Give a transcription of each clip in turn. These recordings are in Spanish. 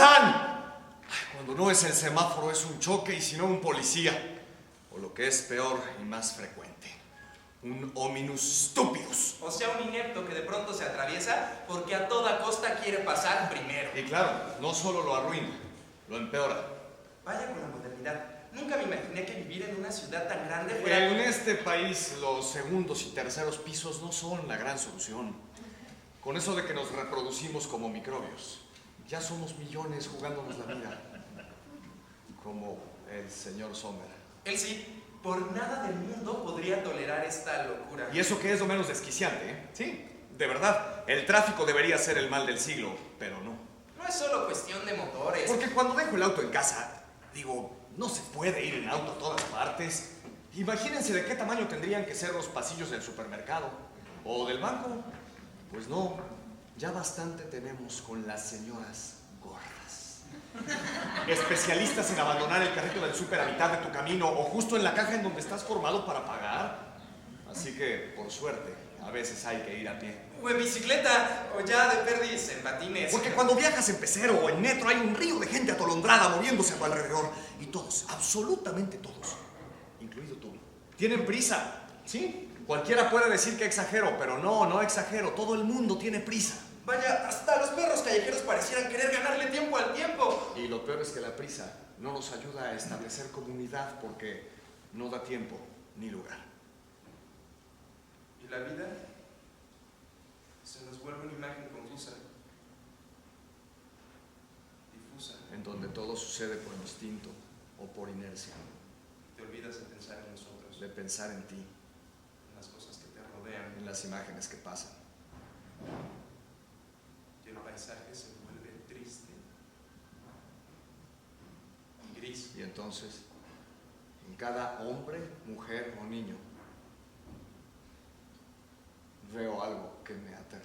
pasan! Cuando no es el semáforo es un choque y si no un policía. O lo que es peor y más frecuente, un hominus stupidus. O sea, un inepto que de pronto se atraviesa porque a toda costa quiere pasar primero. Y claro, no solo lo arruina, lo empeora. Vaya con la modernidad. Nunca me imaginé que vivir en una ciudad tan grande fuera... En este país los segundos y terceros pisos no son la gran solución. Con eso de que nos reproducimos como microbios, ya somos millones jugándonos la vida. Como el señor Sommer. Él sí, por nada del mundo podría tolerar esta locura. Y eso que es lo menos desquiciante, ¿eh? Sí, de verdad. El tráfico debería ser el mal del siglo, pero no. No es solo cuestión de motores. Porque cuando dejo el auto en casa, digo, no se puede ir en auto a todas partes. Imagínense de qué tamaño tendrían que ser los pasillos del supermercado o del banco. Pues no, ya bastante tenemos con las señoras gordas. Especialistas en abandonar el carrito del súper a mitad de tu camino o justo en la caja en donde estás formado para pagar. Así que, por suerte, a veces hay que ir a pie. O en bicicleta, o ya de perdiz en patines. Porque cuando viajas en pecero o en metro hay un río de gente atolondrada moviéndose a tu alrededor. Y todos, absolutamente todos, incluido tú, tienen prisa. ¿Sí? Cualquiera puede decir que exagero, pero no exagero. Todo el mundo tiene prisa. Vaya, hasta los perros callejeros parecieran querer ganarle tiempo al tiempo. Y lo peor es que la prisa no nos ayuda a establecer comunidad porque no da tiempo ni lugar. ¿Y la vida? Se nos vuelve una imagen confusa. Difusa. En donde todo sucede por instinto o por inercia. Te olvidas de pensar en nosotros. De pensar en ti. En las cosas que te rodean. En las imágenes que pasan. Y el paisaje se vuelve triste y gris. Y entonces, en cada hombre, mujer o niño, veo algo que me aterra.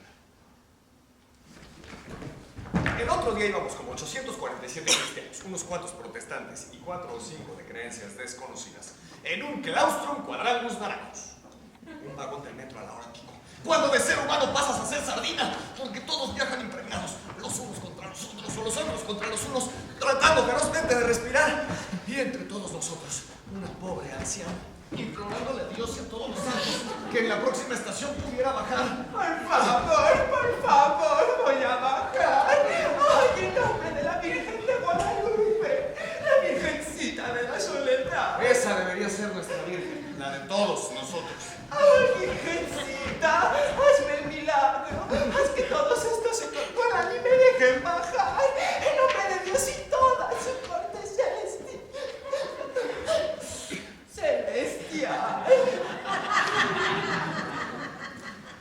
El otro día íbamos como 847 cristianos, unos cuantos protestantes y 4 o 5 de creencias desconocidas, en un claustrum quadrangulus naranjos, un vagón del metro a la hora pico. Cuando de ser humano pasas a ser sardina, porque todos viajan impregnados, los unos contra los otros o los otros contra los unos, tratando ferozmente de respirar. Y entre todos nosotros, una pobre anciana, implorándole a Dios y a todos los santos que en la próxima estación pudiera bajar. Por favor, voy a bajar. Ay, en nombre de la Virgen de Guadalupe, la Virgencita de la Soledad. Esa debería ser nuestra Virgen, la de todos nosotros. Ay, Virgencita, hazme el milagro. Haz que todos estos se corporan y me dejen bajar. En nombre de Dios y toda su corte celestial.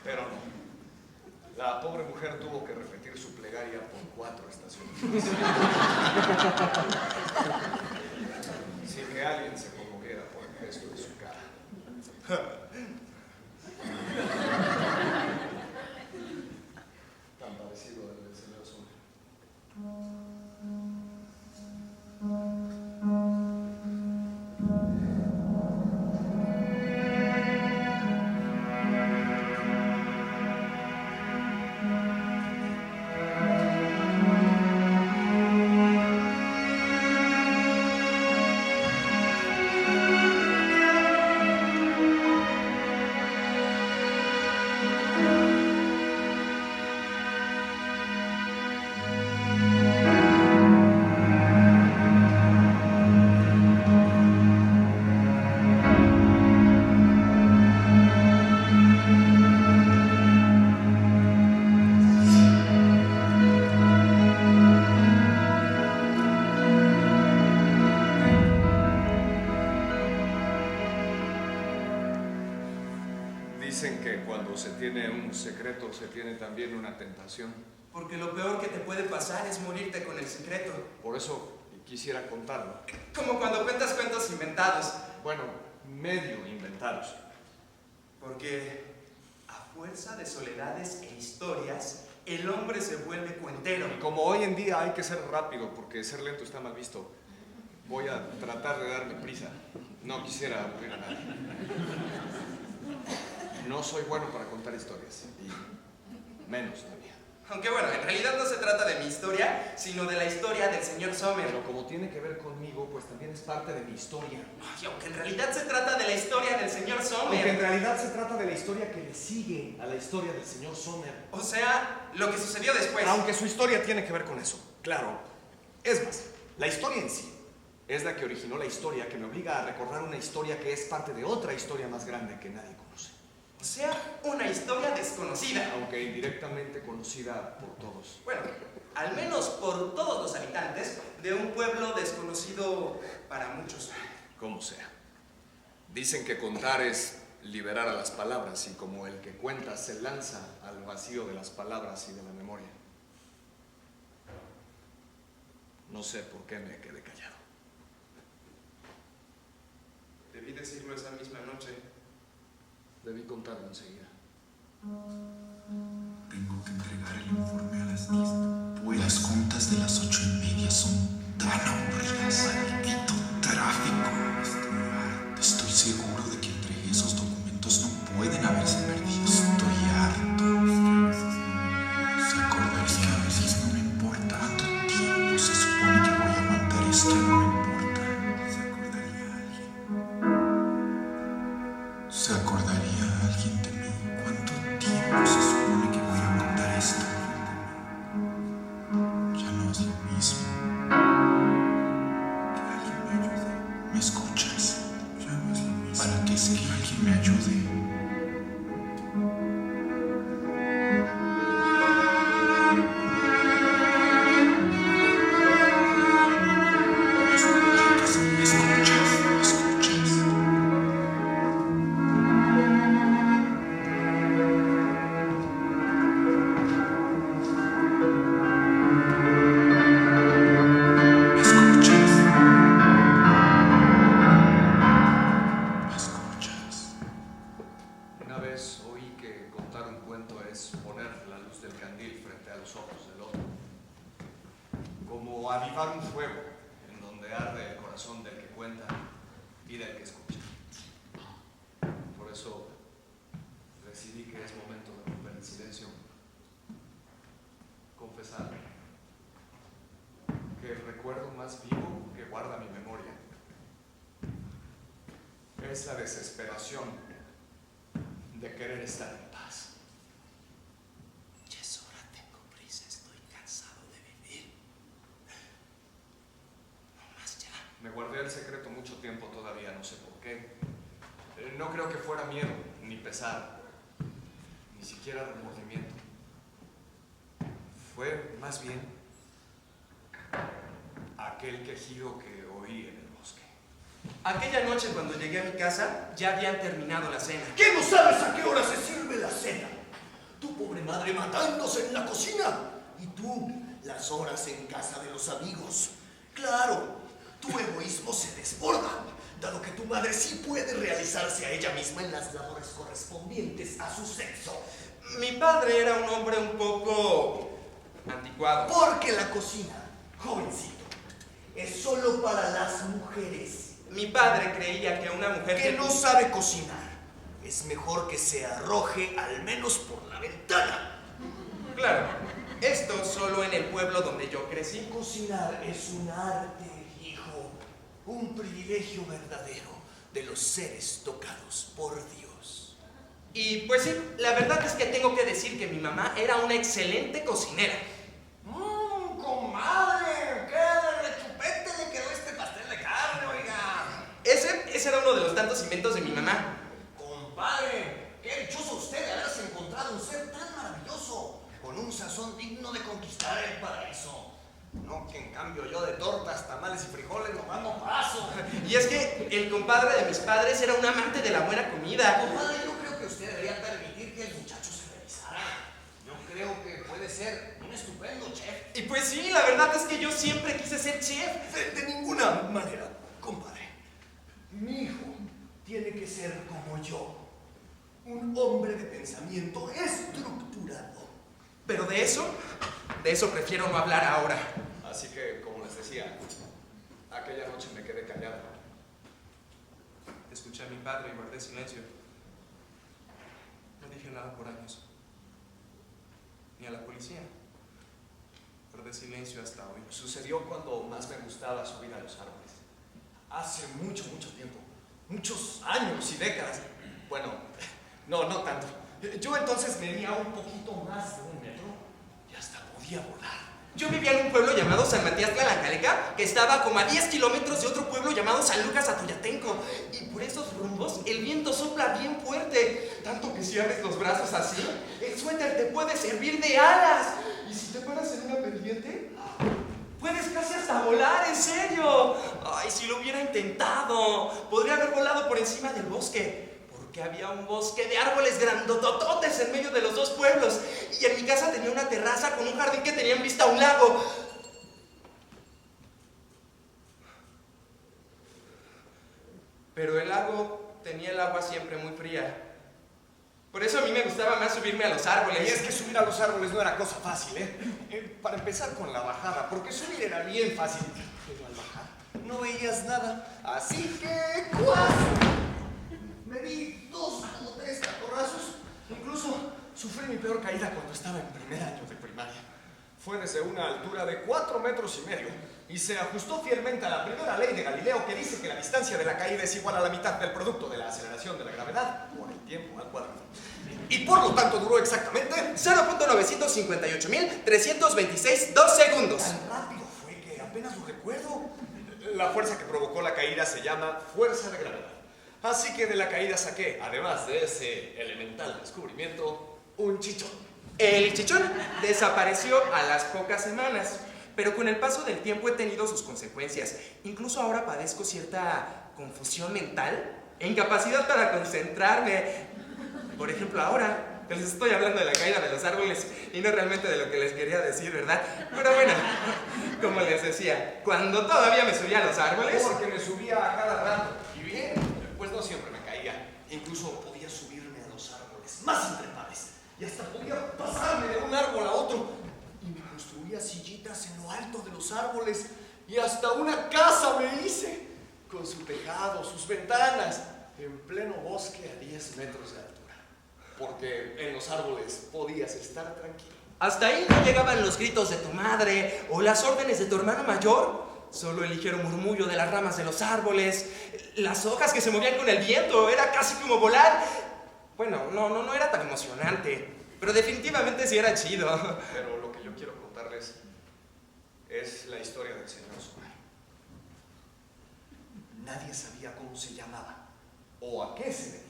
Pero no. La pobre mujer tuvo que repetir su plegaria por 4 estaciones. Sin que alguien se conmoviera por el gesto de su cara. Tan parecido al del señor Sommer. Dicen que cuando se tiene un secreto se tiene también una tentación. Porque lo peor que te puede pasar es morirte con el secreto. Por eso quisiera contarlo. Como cuando cuentas cuentos inventados. Bueno, medio inventados. Porque a fuerza de soledades e historias, el hombre se vuelve cuentero. Y como hoy en día hay que ser rápido porque ser lento está mal visto, voy a tratar de darme prisa. No quisiera aburrir a nadie. No soy bueno para contar historias, y menos la mía. Aunque bueno, en realidad no se trata de mi historia, sino de la historia del señor Sommer. Pero como tiene que ver conmigo, pues también es parte de mi historia. Y aunque en realidad se trata de la historia del señor Sommer. Aunque en realidad se trata de la historia que le sigue a la historia del señor Sommer. O sea, lo que sucedió después. Aunque su historia tiene que ver con eso, claro. Es más, la historia en sí es la que originó la historia que me obliga a recordar una historia que es parte de otra historia más grande que nadie conoce. O sea, una historia desconocida. Aunque indirectamente conocida por todos. Bueno, al menos por todos los habitantes de un pueblo desconocido para muchos. Como sea. Dicen que contar es liberar a las palabras y como el que cuenta se lanza al vacío de las palabras y de la memoria. No sé por qué me quedé callado. Debí decirlo esa misma noche. Debí contarlo enseguida. Tengo que entregar el informe a las 10. Pues las juntas de las 8:30 son tan aburridas. Maldito tráfico. Estoy seguro de que entre esos documentos no pueden haberse perdido. Estoy harto. Se acordaría a veces, no me importa cuánto tiempo se supone que voy a aguantar esto, no me importa. Se acordaría alguien. Se acordaría alguien de mí. ¿Cuánto tiempo se supone que voy a aguantar esto? Ya no es lo mismo. Que alguien me ayude. ¿Me escuchas? Ya no es lo mismo. ¿Para qué es que alguien me ayude? ¿Me escuchas? ¿Me escuchas? ¿Me escuchas? ¿Me escuchas? Una vez oí que contar un cuento es poner la luz del candil frente a los ojos del otro. Como avivar un fuego en donde arde el corazón del que cuenta y del que escucha. Por eso decidí que es momento de romper el silencio. Confesar que el recuerdo más vivo que guarda mi memoria es la desesperación de querer estar en paz. Ya es hora, tengo prisa, estoy cansado de vivir. No más ya. Me guardé el secreto mucho tiempo todavía, no sé por qué. No creo que fuera miedo, ni pesar, ni siquiera remordimiento. Fue más bien aquel quejido que oí en el bosque. Aquella noche cuando llegué a mi casa ya habían terminado la cena. ¿Qué no sabes a qué hora se sirve la cena? Tu pobre madre matándose en la cocina y tú las horas en casa de los amigos. Claro, tu egoísmo se desborda, dado que tu madre sí puede realizarse a ella misma en las labores correspondientes a su sexo. Mi padre era un hombre un poco anticuado. Porque la cocina, jovencito, es solo para las mujeres. Mi padre creía que una mujer Que no sabe cocinar es mejor que se arroje al menos por la ventana. Claro, esto solo en el pueblo donde yo crecí. Cocinar es un arte, hijo, un privilegio verdadero de los seres tocados por Dios. Y pues sí, la verdad es que tengo que decir que mi mamá era una excelente cocinera. Comadre, qué de chupete le quedó este pastel de carne, oiga. Ese era uno de los tantos inventos de mi mamá. Compadre, qué dichoso usted de haberse encontrado un ser tan maravilloso, con un sazón digno de conquistar el paraíso. No que en cambio yo de tortas, tamales y frijoles nomás no paso. Y es que el compadre de mis padres era un amante de la buena comida. Compadre, yo creo que usted debería permitir que el muchacho se revisara. Yo creo que puede ser un estupendo chef. Y pues sí, la verdad es que yo siempre quise ser chef. De ninguna manera, compadre. Mi hijo tiene que ser como yo. Un hombre de pensamiento estructurado. Pero de eso prefiero no hablar ahora. Así que, como les decía, aquella noche me quedé callado. Escuché a mi padre y guardé silencio. No dije nada por años. ni a la policía. Guardé silencio hasta hoy. Sucedió cuando más me gustaba subir a los árboles. Hace mucho, mucho tiempo. Muchos años y décadas. Bueno, no tanto. Yo entonces medía un poquito más de 1 metro y hasta podía volar. Yo vivía en un pueblo llamado San Matías Tlalancalecá, que estaba como a 10 kilómetros de otro pueblo llamado San Lucas Atoyatenco. Y por esos rumbos el viento sopla bien fuerte, tanto que si abres los brazos así, el suéter te puede servir de alas. Y si te paras en una pendiente, puedes casi hasta volar, en serio. Ay, si lo hubiera intentado, podría haber volado por encima del bosque. Que había un bosque de árboles grandotototes en medio de los dos pueblos. Y en mi casa tenía una terraza con un jardín que tenía en vista a un lago. Pero el lago tenía el agua siempre muy fría. Por eso a mí me gustaba más subirme a los árboles. Y es que subir a los árboles no era cosa fácil, ¿eh? Para empezar con la bajada, porque subir era bien fácil. Pero al bajar no veías nada. Así que... ¡cuas! Me di 2 o 3 catorrazos. Incluso sufrí mi peor caída cuando estaba en primer año de primaria. Fue desde una altura de 4,5 metros y se ajustó fielmente a la primera ley de Galileo, que dice que la distancia de la caída es igual a la mitad del producto de la aceleración de la gravedad por el tiempo al cuadrado. Y por lo tanto duró exactamente 0.958.326 segundos. Tan rápido fue que apenas lo recuerdo. La fuerza que provocó la caída se llama fuerza de gravedad. Así que de la caída saqué, además de ese elemental descubrimiento, un chichón. El chichón desapareció a las pocas semanas, pero con el paso del tiempo he tenido sus consecuencias. Incluso ahora padezco cierta confusión mental e incapacidad para concentrarme. Por ejemplo, ahora que les estoy hablando de la caída de los árboles y no realmente de lo que les quería decir, ¿verdad? Pero bueno, como les decía, cuando todavía me subía a los árboles... Porque me subía a cada rato. Y bien, pues no siempre me caía. Incluso podía subirme a los árboles más intrepables. Y hasta podía pasarme de un árbol a otro. Y me construía sillitas en lo alto de los árboles. Y hasta una casa me hice. Con su tejado, sus ventanas. En pleno bosque a 10 metros de altura. Porque en los árboles podías estar tranquilo. Hasta ahí no llegaban los gritos de tu madre o las órdenes de tu hermano mayor. Solo el ligero murmullo de las ramas de los árboles, las hojas que se movían con el viento, era casi como volar. Bueno, no era tan emocionante, pero definitivamente sí era chido. Pero lo que yo quiero contarles es la historia del señor Sommer. Nadie sabía cómo se llamaba o a qué se dedicaba.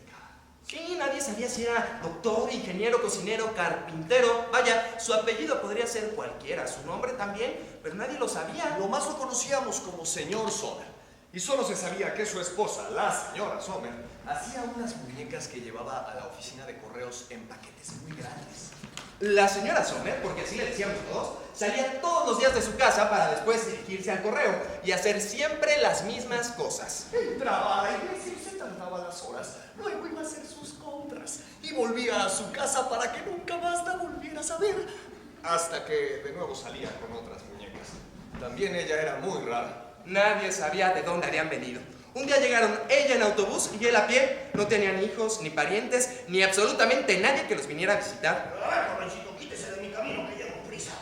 Sí, nadie sabía si era doctor, ingeniero, cocinero, carpintero. Vaya, su apellido podría ser cualquiera, su nombre también, pero nadie lo sabía. Lo más lo conocíamos como señor Sommer. Y solo se sabía que su esposa, la señora Sommer, hacía unas muñecas que llevaba a la oficina de correos en paquetes muy grandes. La señora Sommer, porque así le decíamos todos, salía todos los días de su casa para después dirigirse al correo y hacer siempre las mismas cosas. Entraba a la iglesia y se tardaba las horas. Luego iba a hacer sus compras y volvía a su casa para que nunca más la volvieras a ver. Hasta que de nuevo salía con otras muñecas. También ella era muy rara. Nadie sabía de dónde habían venido. Un día llegaron ella en autobús y él a pie. No tenían hijos, ni parientes, ni absolutamente nadie que los viniera a visitar. A ver, jovencito, quítese de mi camino que llevo prisa.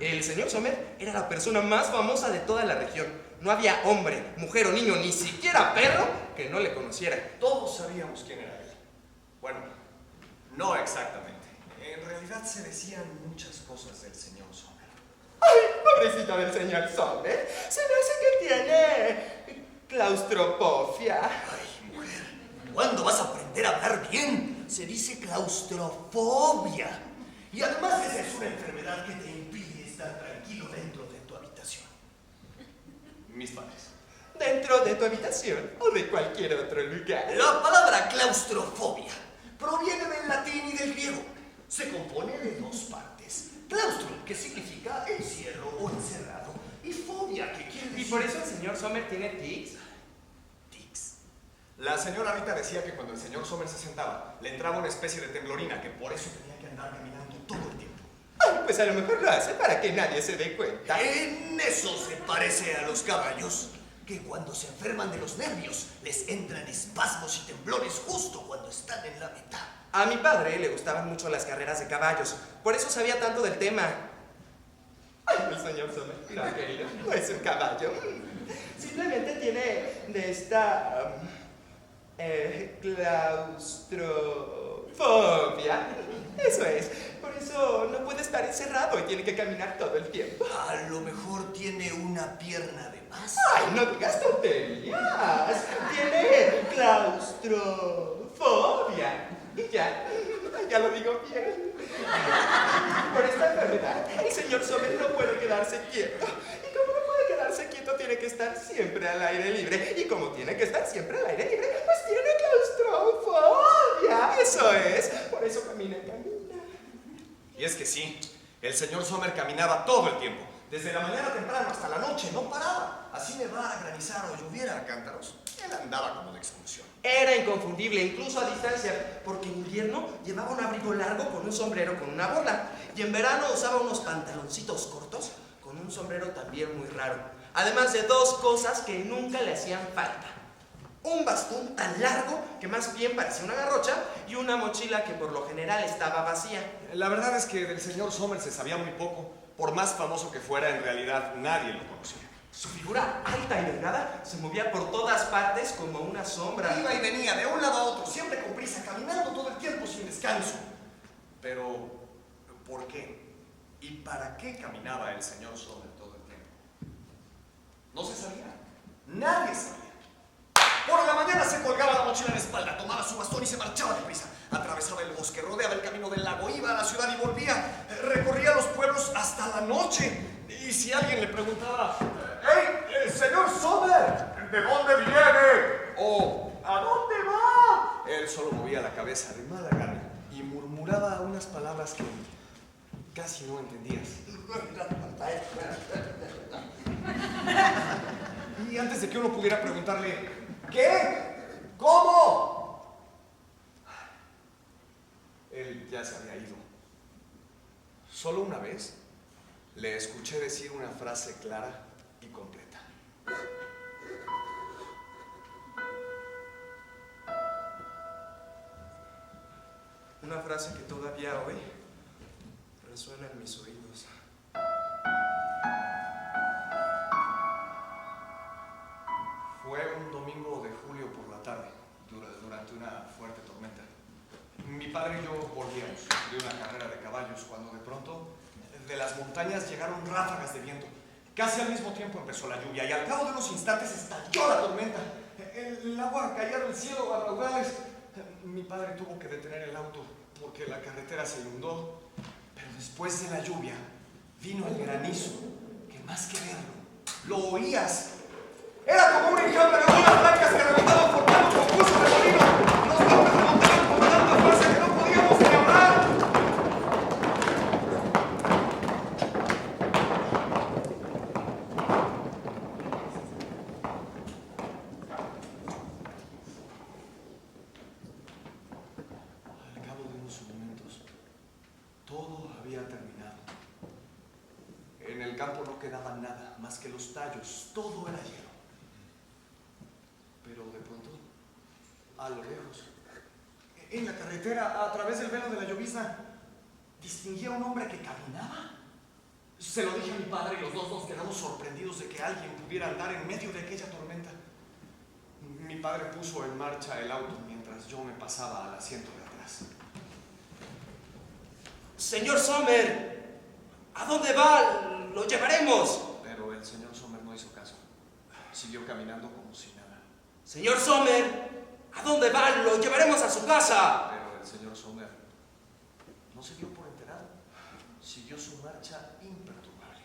El señor Sommer era la persona más famosa de toda la región. No había hombre, mujer o niño, ni siquiera perro, que no le conociera. Todos sabíamos quién era él. Bueno, no exactamente. En realidad se decían muchas cosas del señor Sommer. ¡Ay, pobrecito del señor Sommer! Se me hace que tiene claustrofobia. Ay, mujer, ¿cuándo vas a aprender a hablar bien? Se dice claustrofobia. Y además esa es una enfermedad que te impide estar tranquilo dentro de tu habitación. Mis padres. ¿Dentro de tu habitación o de cualquier otro lugar? La palabra claustrofobia proviene del latín y del griego. Se compone de 2 partes. Claustrum, que significa encierro o encerrado, y fobia, que quiere decir... ¿Y por eso el señor Sommer tiene tics? Tics. La señora Rita decía que cuando el señor Sommer se sentaba, le entraba una especie de temblorina, que por eso tenía que andar caminando todo el tiempo. Ay, pues a lo mejor lo hace para que nadie se dé cuenta. En eso se parece a los caballos, que cuando se enferman de los nervios, les entran espasmos y temblores justo cuando están en la mitad. A mi padre le gustaban mucho las carreras de caballos, por eso sabía tanto del tema. Ay, el señor Sommer, no, querido, no es un caballo. Simplemente tiene de esta claustrofobia. Eso es. Por eso no puede estar encerrado y tiene que caminar todo el tiempo. A lo mejor tiene una pierna de más. ¡Ay, no digas tonterías! Tiene claustrofobia. Ya lo digo bien. Por esta enfermedad, el señor Sommer no puede quedarse quieto. Y como no puede quedarse quieto, tiene que estar siempre al aire libre. Y como tiene que estar siempre al aire libre, pues tiene claustrofobia. Eso es. Por eso camina y camina. Y es que sí, el señor Sommer caminaba todo el tiempo. Desde la mañana temprano hasta la noche, no paraba. Así nevara, granizara o lloviera a cántaros. Él andaba como de excursión. Era inconfundible, incluso a distancia, porque en invierno llevaba un abrigo largo con un sombrero con una bola, y en verano usaba unos pantaloncitos cortos con un sombrero también muy raro, además de dos cosas que nunca le hacían falta: un bastón tan largo que más bien parecía una garrocha y una mochila que por lo general estaba vacía. La verdad es que del señor Sommer se sabía muy poco. Por más famoso que fuera, en realidad nadie lo conocía. Su figura alta y delgada se movía por todas partes como una sombra. Iba y venía de un lado a otro, siempre con prisa, caminando todo el tiempo sin descanso. Pero, ¿por qué? ¿Y para qué caminaba el señor Sommer todo el tiempo? No se sabía. Nadie sabía. Por la mañana se colgaba la mochila en la espalda, tomaba su bastón y se marchaba deprisa. Atravesaba el bosque, rodeaba el camino del lago, iba a la ciudad y volvía. Recorría los pueblos hasta la noche. Y si alguien le preguntaba: ¡Hey, señor Sommer! ¿De dónde viene? O ¿a dónde va? Él solo movía la cabeza de mala gana y murmuraba unas palabras que casi no entendías. Y antes de que uno pudiera preguntarle: ¿qué? ¿Cómo? Él ya se había ido. Solo una vez le escuché decir una frase clara y completa. Una frase que todavía hoy resuena en mis oídos. Fue un domingo de julio por la tarde, durante una fuerte tormenta. Mi padre y yo volvíamos de una carrera de caballos cuando de pronto de las montañas llegaron ráfagas de viento. Casi al mismo tiempo empezó la lluvia y al cabo de unos instantes estalló la tormenta. El agua caía del cielo a raudales. Mi padre tuvo que detener el auto porque la carretera se inundó. Pero después de la lluvia vino el granizo, que más que verlo, lo oías. Era como un enjambre de olas blancas que reventaban formando confuso remolino. Los golpes remontaban con tanta fuerza que no podíamos ni hablar. Al cabo de unos momentos, todo había terminado. En el campo no quedaba nada más que los tallos, todo era hielo. Pero de pronto, a lo lejos, en la carretera, a través del velo de la llovizna, distinguí a un hombre que caminaba. Se lo dije a mi padre y los dos nos quedamos sorprendidos de que alguien pudiera andar en medio de aquella tormenta. Mi padre puso en marcha el auto mientras yo me pasaba al asiento de atrás. Señor Sommer, ¿a dónde va? Lo llevaremos. Pero el señor Sommer no hizo caso. Siguió caminando como si nada. Señor Sommer, ¿a dónde va? Lo llevaremos a su casa. Pero el señor Sommer no se dio por enterado. Siguió su marcha imperturbable.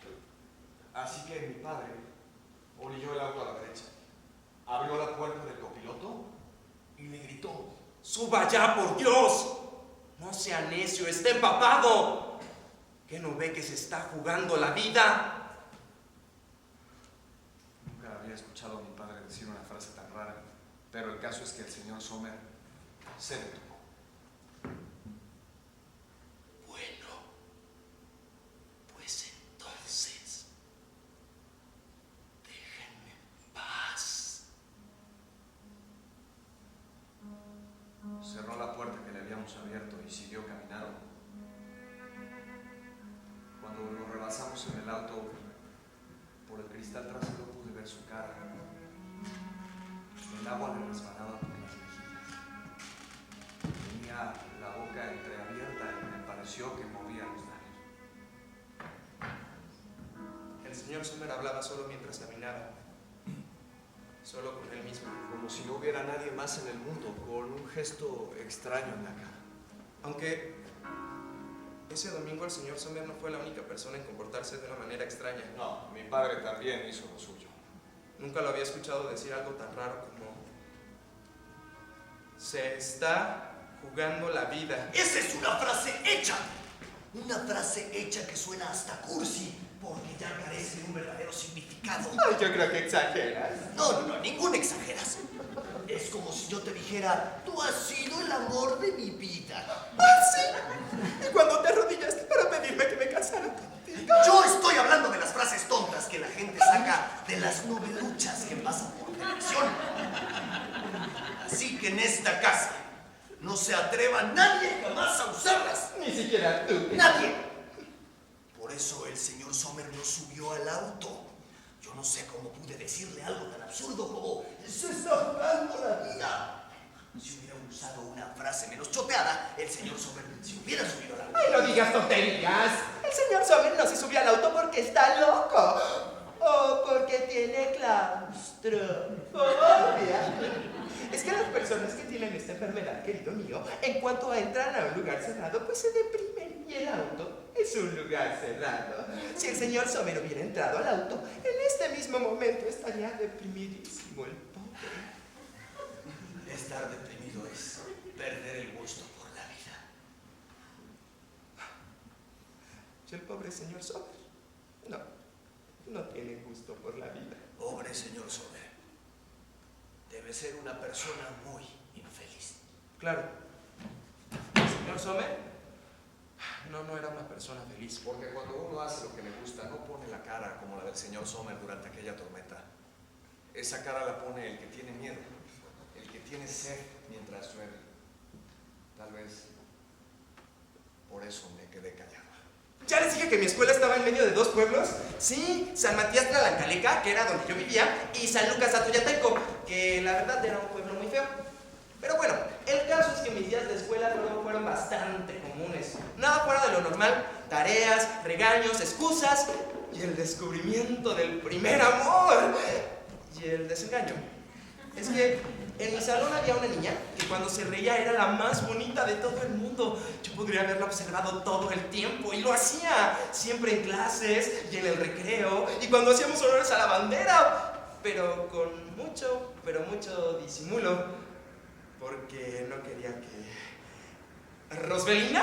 Así que mi padre orilló el auto a la derecha, abrió la puerta del copiloto y le gritó: ¡Suba ya, por Dios! No sea necio, está empapado. ¿Qué no ve que se está jugando la vida? Nunca había escuchado a mi padre decir una frase tan rara, pero el caso es que el señor Sommer se detuvo. Bueno, pues entonces, déjenme en paz. Cerró la puerta que le habíamos habíamos abierto y siguió caminando. Cuando lo rebasamos en el auto, por el cristal trasero pude ver su cara. El agua le resbalaba por las mejillas. Tenía la boca entreabierta y me pareció que movía los labios. El señor Sommer hablaba solo mientras caminaba, solo con él mismo. Como si no hubiera nadie más en el mundo, con un gesto extraño en la cara. Aunque ese domingo el señor Sommer no fue la única persona en comportarse de una manera extraña. No, mi padre también hizo lo suyo. Nunca lo había escuchado decir algo tan raro como: se está jugando la vida. Esa es una frase hecha. Una frase hecha que suena hasta cursi, porque ya carece de un verdadero significado. Ay, yo creo que exageras. No, ningún exageras. Es como si yo te dijera, tú has sido el amor de mi vida. ¿Ah, sí? ¿Y cuando te arrodillaste para pedirme que me casara contigo? Yo estoy hablando de las frases tontas que la gente saca de las noveluchas que pasan por televisión. Así que en esta casa no se atreva nadie jamás a usarlas. Ni siquiera tú. ¡Nadie! Por eso el señor Sommer no subió al auto. Yo no sé cómo pude decirle algo tan absurdo como ¡se está jugando la vida! Si hubiera usado una frase menos choteada, el señor Sommer se hubiera subido al auto. ¡Ay, no digas tonterías! El señor Sommer no se subió al auto porque está loco. O porque tiene claustrofobia. Es que las personas que tienen esta enfermedad, querido mío, en cuanto entran a un lugar cerrado, pues se deprimen. Y el auto es un lugar cerrado. Si el señor Sommer hubiera entrado al auto, en este mismo momento estaría deprimidísimo el pobre. Estar deprimido es perder el gusto por la vida. Y el pobre señor Sommer, no tiene gusto por la vida. Pobre señor Sommer. Debe ser una persona muy infeliz. Claro, el señor Sommer no era una persona feliz. Porque cuando uno hace lo que le gusta, no pone la cara como la del señor Sommer durante aquella tormenta. Esa cara la pone el que tiene miedo, el que tiene sed mientras llueve. Tal vez por eso me quedé callado. ¿Ya les dije que mi escuela estaba en medio de dos pueblos? Sí, San Matías Tlalancalecá, que era donde yo vivía, y San Lucas Atoyatenco, que la verdad era un pueblo muy feo. Pero bueno, el caso es que mis días de escuela luego fueron bastante comunes. Nada fuera de lo normal: tareas, regaños, excusas y el descubrimiento del primer amor. Y el desengaño. Es que en mi salón había una niña que cuando se reía era la más bonita de todo el mundo. Yo podría haberla observado todo el tiempo, y lo hacía siempre en clases y en el recreo y cuando hacíamos honores a la bandera, pero con mucho disimulo, porque no quería que Rosbelina,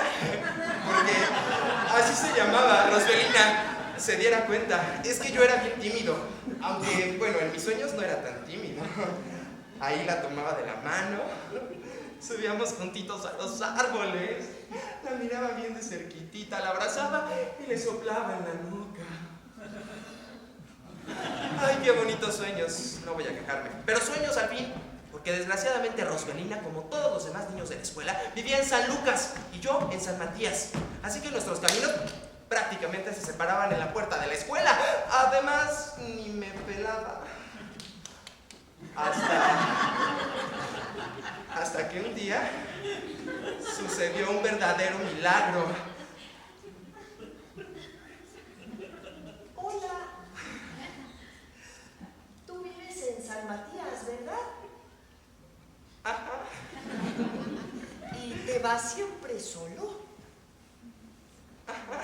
porque así se llamaba, Rosbelina, se diera cuenta. Es que yo era bien tímido, aunque bueno, en mis sueños no era tan tímido. Ahí la tomaba de la mano, subíamos juntitos a los árboles, la miraba bien de cerquitita, la abrazaba y le soplaba en la nuca. Ay, qué bonitos sueños, no voy a quejarme, pero sueños al fin, porque desgraciadamente Rosbelina, como todos los demás niños de la escuela, vivía en San Lucas y yo en San Matías, así que nuestros caminos prácticamente se separaban en la puerta de la escuela. Además, ni me pelaba. Hasta que un día sucedió un verdadero milagro. Hola. Tú vives en San Matías, ¿verdad? Ajá. ¿Y te vas siempre solo? Ajá.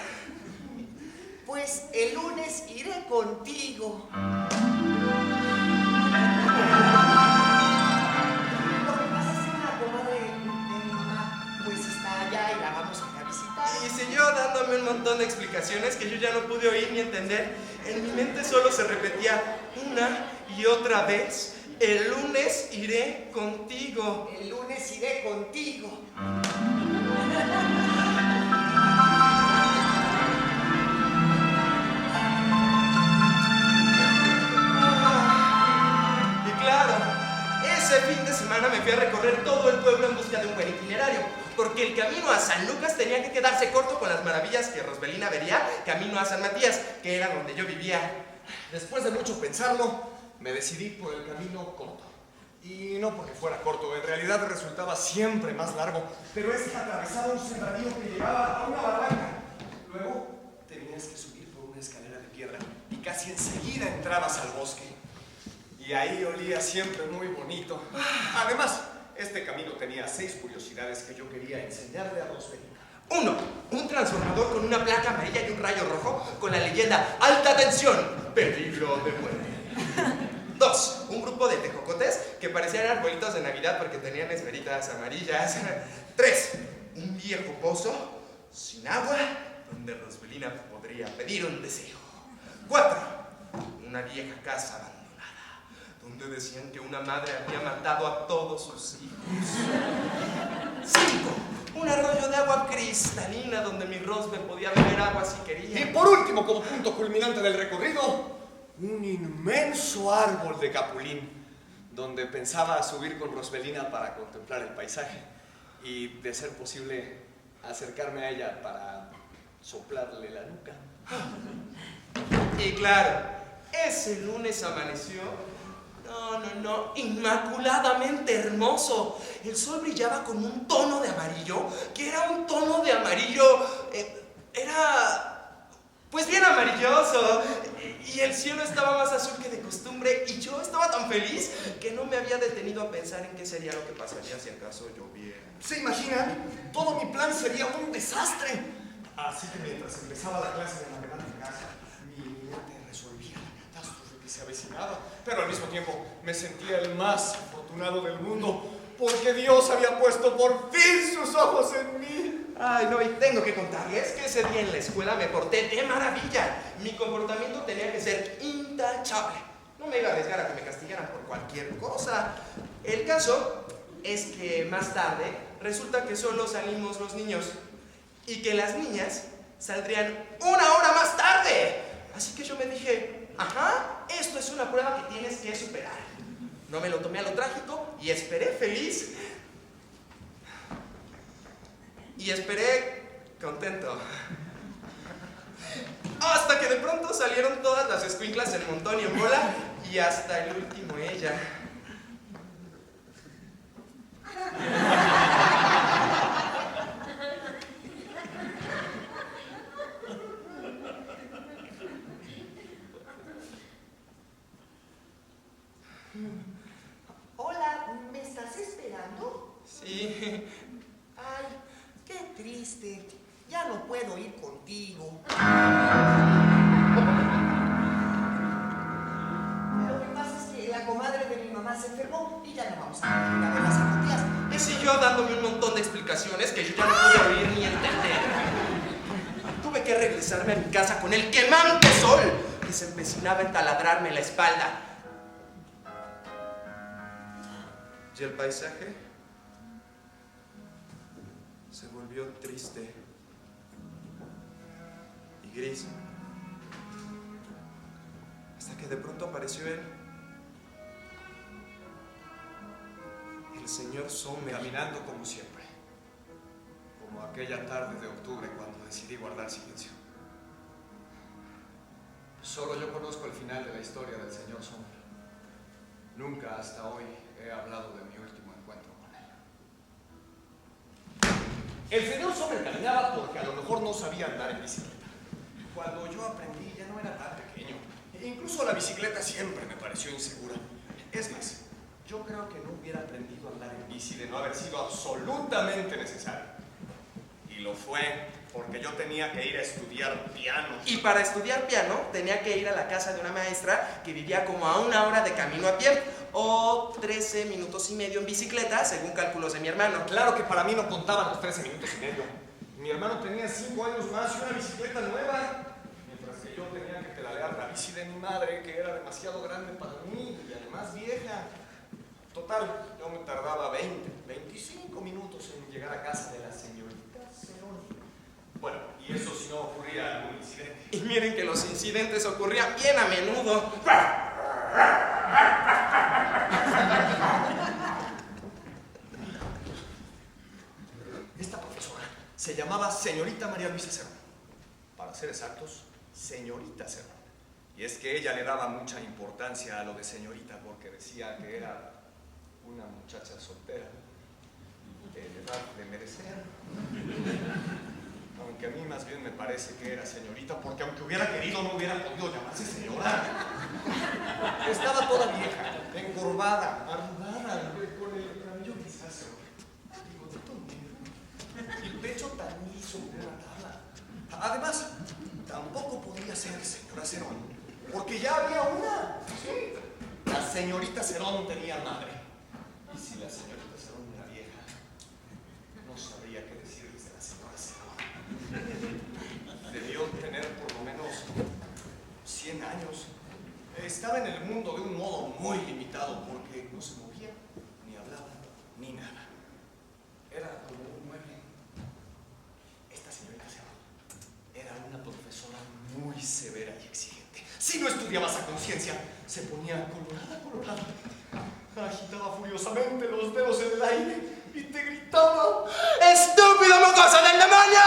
Pues el lunes iré contigo. Y siguió dándome un montón de explicaciones que yo ya no pude oír ni entender. En mi mente solo se repetía una y otra vez: el lunes iré contigo. El lunes iré contigo. Y claro, ese fin de semana me fui a recorrer todo el pueblo en busca de un buen itinerario, porque porque el camino a San Lucas tenía que quedarse corto con las maravillas que Rosbelina vería camino a San Matías, que era donde yo vivía. Después de mucho pensarlo, me decidí por el camino corto. Y no porque fuera corto, en realidad resultaba siempre más largo, pero es que atravesaba un sembradío que llevaba a una barranca. Luego tenías que subir por una escalera de piedra y casi enseguida entrabas al bosque. Y ahí olía siempre muy bonito. Además, este camino tenía 6 curiosidades que yo quería enseñarle a Rosbelina. 1. Un transformador con una placa amarilla y un rayo rojo con la leyenda Alta tensión, peligro de muerte. 2. Un grupo de tejocotes que parecían arbolitos de Navidad porque tenían esferitas amarillas. 3. Un viejo pozo sin agua donde Rosbelina podría pedir un deseo. 4. Una vieja casa abandonada donde decían que una madre había matado a todos sus hijos. 5. Un arroyo de agua cristalina donde mi Rosbe podía beber agua si quería. Y por último, como punto culminante del recorrido, un inmenso árbol de capulín, donde pensaba subir con Rosbelina para contemplar el paisaje y, de ser posible, acercarme a ella para soplarle la nuca. Y claro, ese lunes amaneció, inmaculadamente hermoso. El sol brillaba con un tono de amarillo, que era un tono de amarillo, pues bien amarilloso. Y el cielo estaba más azul que de costumbre, y yo estaba tan feliz que no me había detenido a pensar en qué sería lo que pasaría si acaso lloviera. ¿Se imaginan? Todo mi plan sería un desastre. Así que mientras empezaba la clase de matemáticas, mi mente resolvía la catástrofe que se avecinaba. Pero al mismo tiempo me sentía el más afortunado del mundo, porque Dios había puesto por fin sus ojos en mí. Ay, no, y tengo que contarles que ese día en la escuela me porté de maravilla. Mi comportamiento tenía que ser intachable. No me iba a arriesgar a que me castigaran por cualquier cosa. El caso es que más tarde resulta que solo salimos los niños y que las niñas saldrían 1 hora más tarde. Así que yo me dije, esto es una prueba que tienes que superar. No me lo tomé a lo trágico y esperé feliz. Y esperé contento. Hasta que de pronto salieron todas las escuinclas en montón y en bola, y hasta el último ella. Hola, ¿me estás esperando? Sí. Ay, qué triste. Ya no puedo ir contigo. Lo que pasa es que la comadre de mi mamá se enfermó y ya no vamos a ir a ver las zapatillas. Y siguió dándome un montón de explicaciones que yo ya no pude oír ni entender. Tuve que regresarme a mi casa con el quemante sol que se empecinaba en taladrarme la espalda. Y el paisaje se volvió triste y gris, hasta que de pronto apareció él, el señor Sommer. Caminando como siempre, como aquella tarde de octubre cuando decidí guardar silencio. Solo yo conozco el final de la historia del señor Sommer. Nunca hasta hoy he hablado de mi último encuentro con él. El señor Sommer caminaba porque a lo mejor no sabía andar en bicicleta. Cuando yo aprendí ya no era tan pequeño. Incluso la bicicleta siempre me pareció insegura. Es más, yo creo que no hubiera aprendido a andar en bici de no haber sido absolutamente necesario. Y lo fue porque yo tenía que ir a estudiar piano. Y para estudiar piano tenía que ir a la casa de una maestra que vivía como a 1 hora de camino a pie, o 13 minutos y medio en bicicleta, según cálculos de mi hermano. Claro que para mí no contaban los 13 minutos y medio. Mi hermano tenía 5 años más y una bicicleta nueva, mientras que yo tenía que pedalear la bici de mi madre, que era demasiado grande para mí y además vieja. Total, yo me tardaba 25 minutos en llegar a casa de la señorita Ceroni. Bueno, y eso si no ocurría algún incidente. Y miren que los incidentes ocurrían bien a menudo. Esta Se llamaba señorita María Luisa Cerón. Para ser exactos, señorita Cerón. Y es que ella le daba mucha importancia a lo de señorita porque decía que era una muchacha soltera de edad de merecer. Aunque a mí más bien me parece que era señorita porque aunque hubiera querido no hubiera podido llamarse señora. Estaba toda vieja, encorvada, arrugada, con el cabello grisáceo, bigotito negro y el pecho tan liso como una tabla. Además, tampoco podía ser señora Cerón, porque ya había una. Sí, la señorita Cerón tenía madre. Y si la señorita Cerón era vieja, no sabría qué decirles de la señora Cerón. Debió tener por lo menos 100 años. Estaba en el mundo de un modo muy limitado porque no se movía, ni hablaba, ni nada. Era como un mueble. Esta señorita Cerón era una profesora muy severa y exigente. Si no estudiabas a conciencia, se ponía colorada. Agitaba furiosamente los dedos en el aire y te gritaba: ¡Estúpido mocoso del demonio!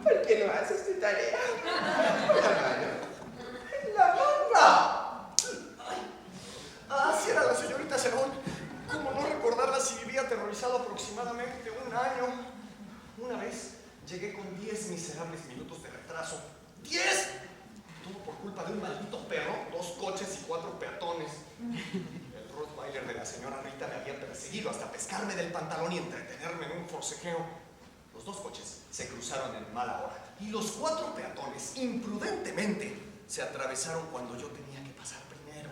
¿Por qué no haces tu tarea? La mano. Así era la señorita Cerón. ¿Cómo no recordarla si vivía aterrorizado aproximadamente un año? Una vez llegué con 10 miserables minutos de retraso. ¡10! Todo por culpa de un maldito perro, 2 coches y 4 peatones. El Rottweiler de la señora Rita me había perseguido hasta pescarme del pantalón y entretenerme en un forcejeo. Los 2 coches se cruzaron en mala hora y los 4 peatones, imprudentemente, se atravesaron cuando yo tenía que pasar primero.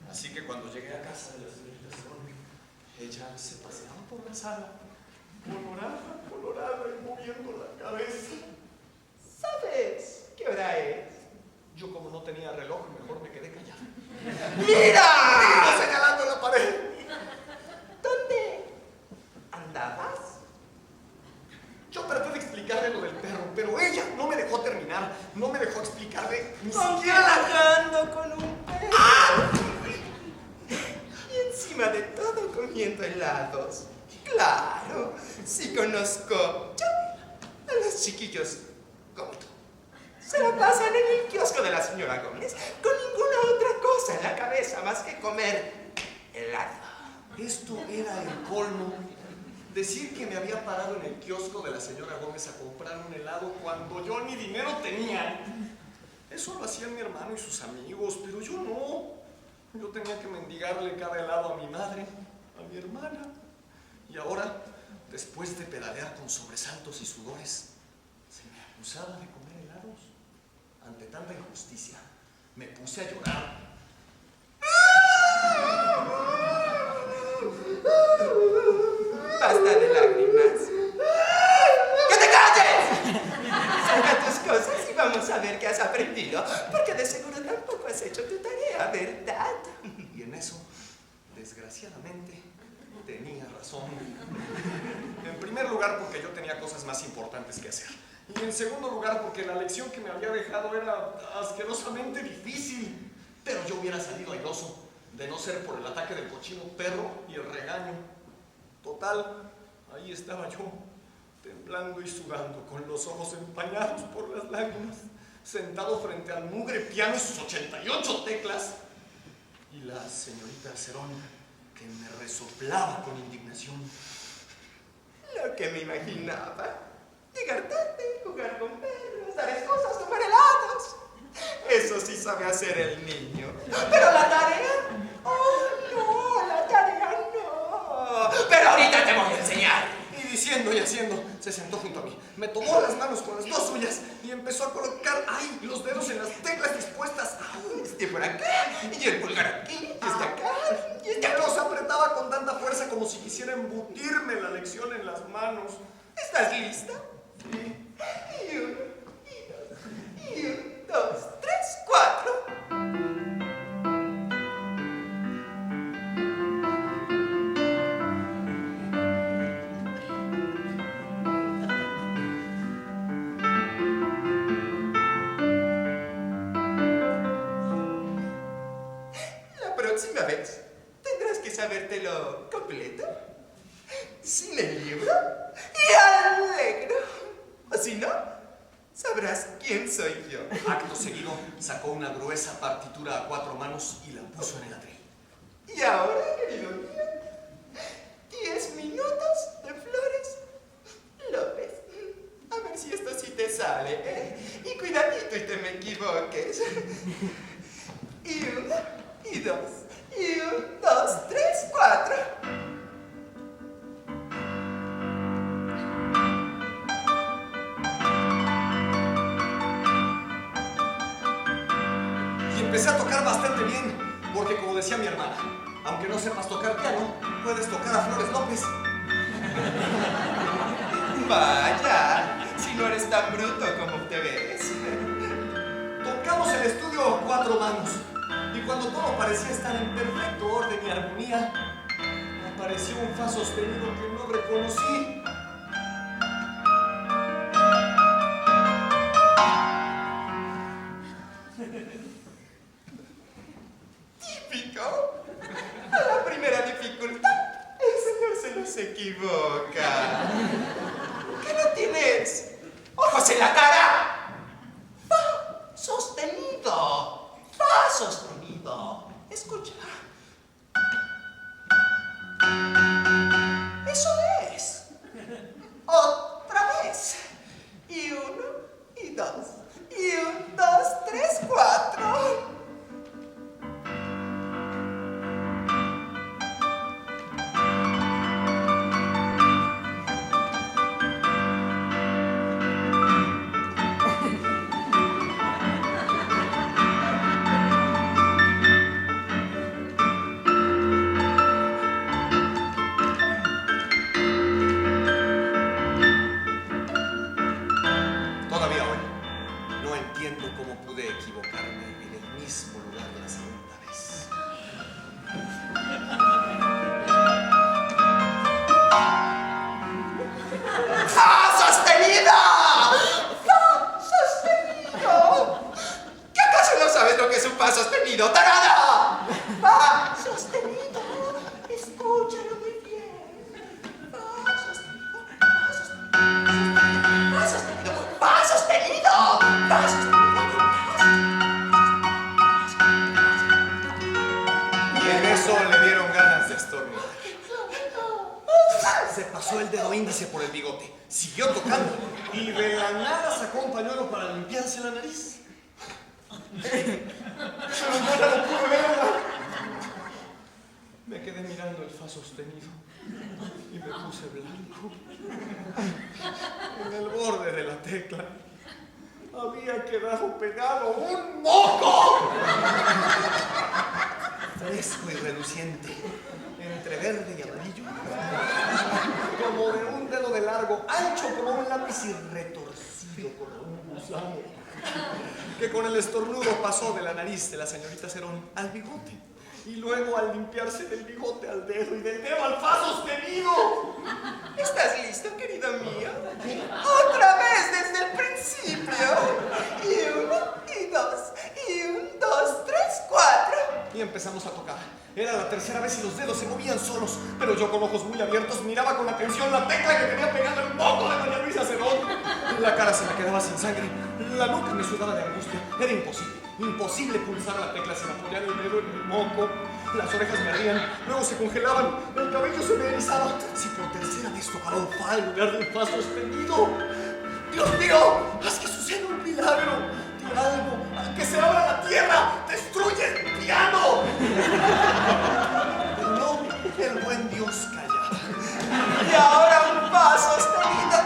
Así que cuando llegué a casa de la señorita Cerón, ella se paseaba por la sala, colorada y moviendo la cabeza. ¿Sabes qué hora es? Yo, como no tenía reloj, mejor me quedé callado. ¡Mira! Señalando la pared. ¿Dónde andabas? Yo traté de explicarle lo del perro, pero ella no me dejó terminar. No me dejó explicarle ni ¿Con siquiera relajando con un perro? Y encima de todo comiendo helados. Claro, sí conozco yo a los chiquillos como tú. Se la pasan en el kiosco de la señora Gómez con ninguna otra cosa en la cabeza más que comer helado. Esto era el colmo. Decir que me había parado en el kiosco de la señora Gómez a comprar un helado cuando yo ni dinero tenía. Eso lo hacían mi hermano y sus amigos, pero yo no. Yo tenía que mendigarle cada helado a mi madre, a mi hermana. Y ahora, después de pedalear con sobresaltos y sudores, se me acusaba de comer helados. Ante tanta injusticia, me puse a llorar. Basta de lágrimas. ¡Que te calles! Saca tus cosas y vamos a ver qué has aprendido, porque de seguro tampoco has hecho tu tarea, ¿verdad? Y en eso, desgraciadamente, tenía razón. En primer lugar, porque yo tenía cosas más importantes que hacer. Y en segundo lugar, porque la lección que me había dejado era asquerosamente difícil. Pero yo hubiera salido airoso, de no ser por el ataque del cochino perro y el regaño. Total, ahí estaba yo, temblando y sudando, con los ojos empañados por las lágrimas, sentado frente al mugre piano y sus 88 teclas. Y la señorita Cerón, que me resoplaba con indignación. Lo que me imaginaba. Llegar tarde, jugar con perros, dar excusas, tomar helados. Eso sí sabe hacer el niño. Pero la tarea... ¡Oh, no! La tarea no. Pero ahorita te voy a enseñar. Y diciendo y haciendo, se sentó junto a mí, me tomó las manos con las 2 suyas y empezó a colocar ahí los dedos en las teclas dispuestas. Este por acá, y el pulgar aquí, y este acá, y este Me acá. los apretaba con tanta fuerza como si quisiera embutirme la lección en las manos. ¿Estás lista? Sí. Y 1, y 2, y 1, 2, 3, 4. La próxima vez tendrás que sabértelo completo. sin el libro y alegro. ¿O si no? Sabrás quién soy yo. Acto seguido, sacó una gruesa partitura a 4 manos y la puso en el atril. Y ahora, querido mío, 10 minutos de Flores López. A ver si esto sí te sale, ¿eh? Y cuidadito y te me equivoques. Y 1, y 2, y 1, 2, 3, 4. Y empecé a tocar bastante bien, porque como decía mi hermana, aunque no sepas tocar piano, puedes tocar a Flores López. Vaya, si no eres tan bruto como te ves. Tocamos el estudio a 4 manos, y cuando todo parecía estar en perfecto orden y armonía, apareció un fa sostenido que no reconocí. Típico. A la primera dificultad, el señor se nos equivoca. ¿Qué no tienes? ¡Ojos en la cara! Fa sostenido. Fa sostenido. Escucha. Eso es. Otra vez. Y 1, y 2, y 1, 2, 3, 4. Todavía hoy no entiendo cómo pude equivocarme en el mismo lugar de la segunda vez. ¡Fa sostenido! ¡Fa sostenido! ¿Qué acaso no sabes lo que es un fa sostenido, tarada? ¡Fa sostenido! Escúchalo muy bien. Fa sostenido, fa sostenido, fa sostenido, fa sostenido, fa sostenido. Y en eso le dieron ganas de estornudar. Se pasó el dedo índice por el bigote, siguió tocando y de la nada sacó un pañuelo para limpiarse la nariz. Pero yo ya no pude verla. Me quedé mirando el fa sostenido y me puse blanco. En el borde de la tecla había quedado pegado un moco. Fresco y reluciente, entre verde y amarillo, como de un dedo de largo, ancho como un lápiz y retorcido como un gusano, que con el estornudo pasó de la nariz de la señorita Cerón al bigote, y luego al limpiarse del bigote al dedo y del dedo al fa sostenido. ¿Estás listo, querido mío? Otra vez desde el principio. Y 1, y 2, y 1, 2, 3, 4. Y empezamos a tocar. Era la tercera vez y los dedos se movían solos, pero yo con ojos muy abiertos miraba con atención la tecla que tenía pegada el moco de doña Luisa Cerón. La cara se me quedaba sin sangre, la nuca me sudaba de angustia. Era imposible pulsar la tecla sin apoyar el dedo en el moco. Las orejas me ardían, luego se congelaban, el cabello se me erizaba. Si por tercera vez tocaba un fa en lugar del fa sostenido. Dios mío, haz que suceda un milagro. Di algo, que se abra la tierra, destruye el piano. Pero no, el buen Dios callaba. Y ahora un fa sostenido.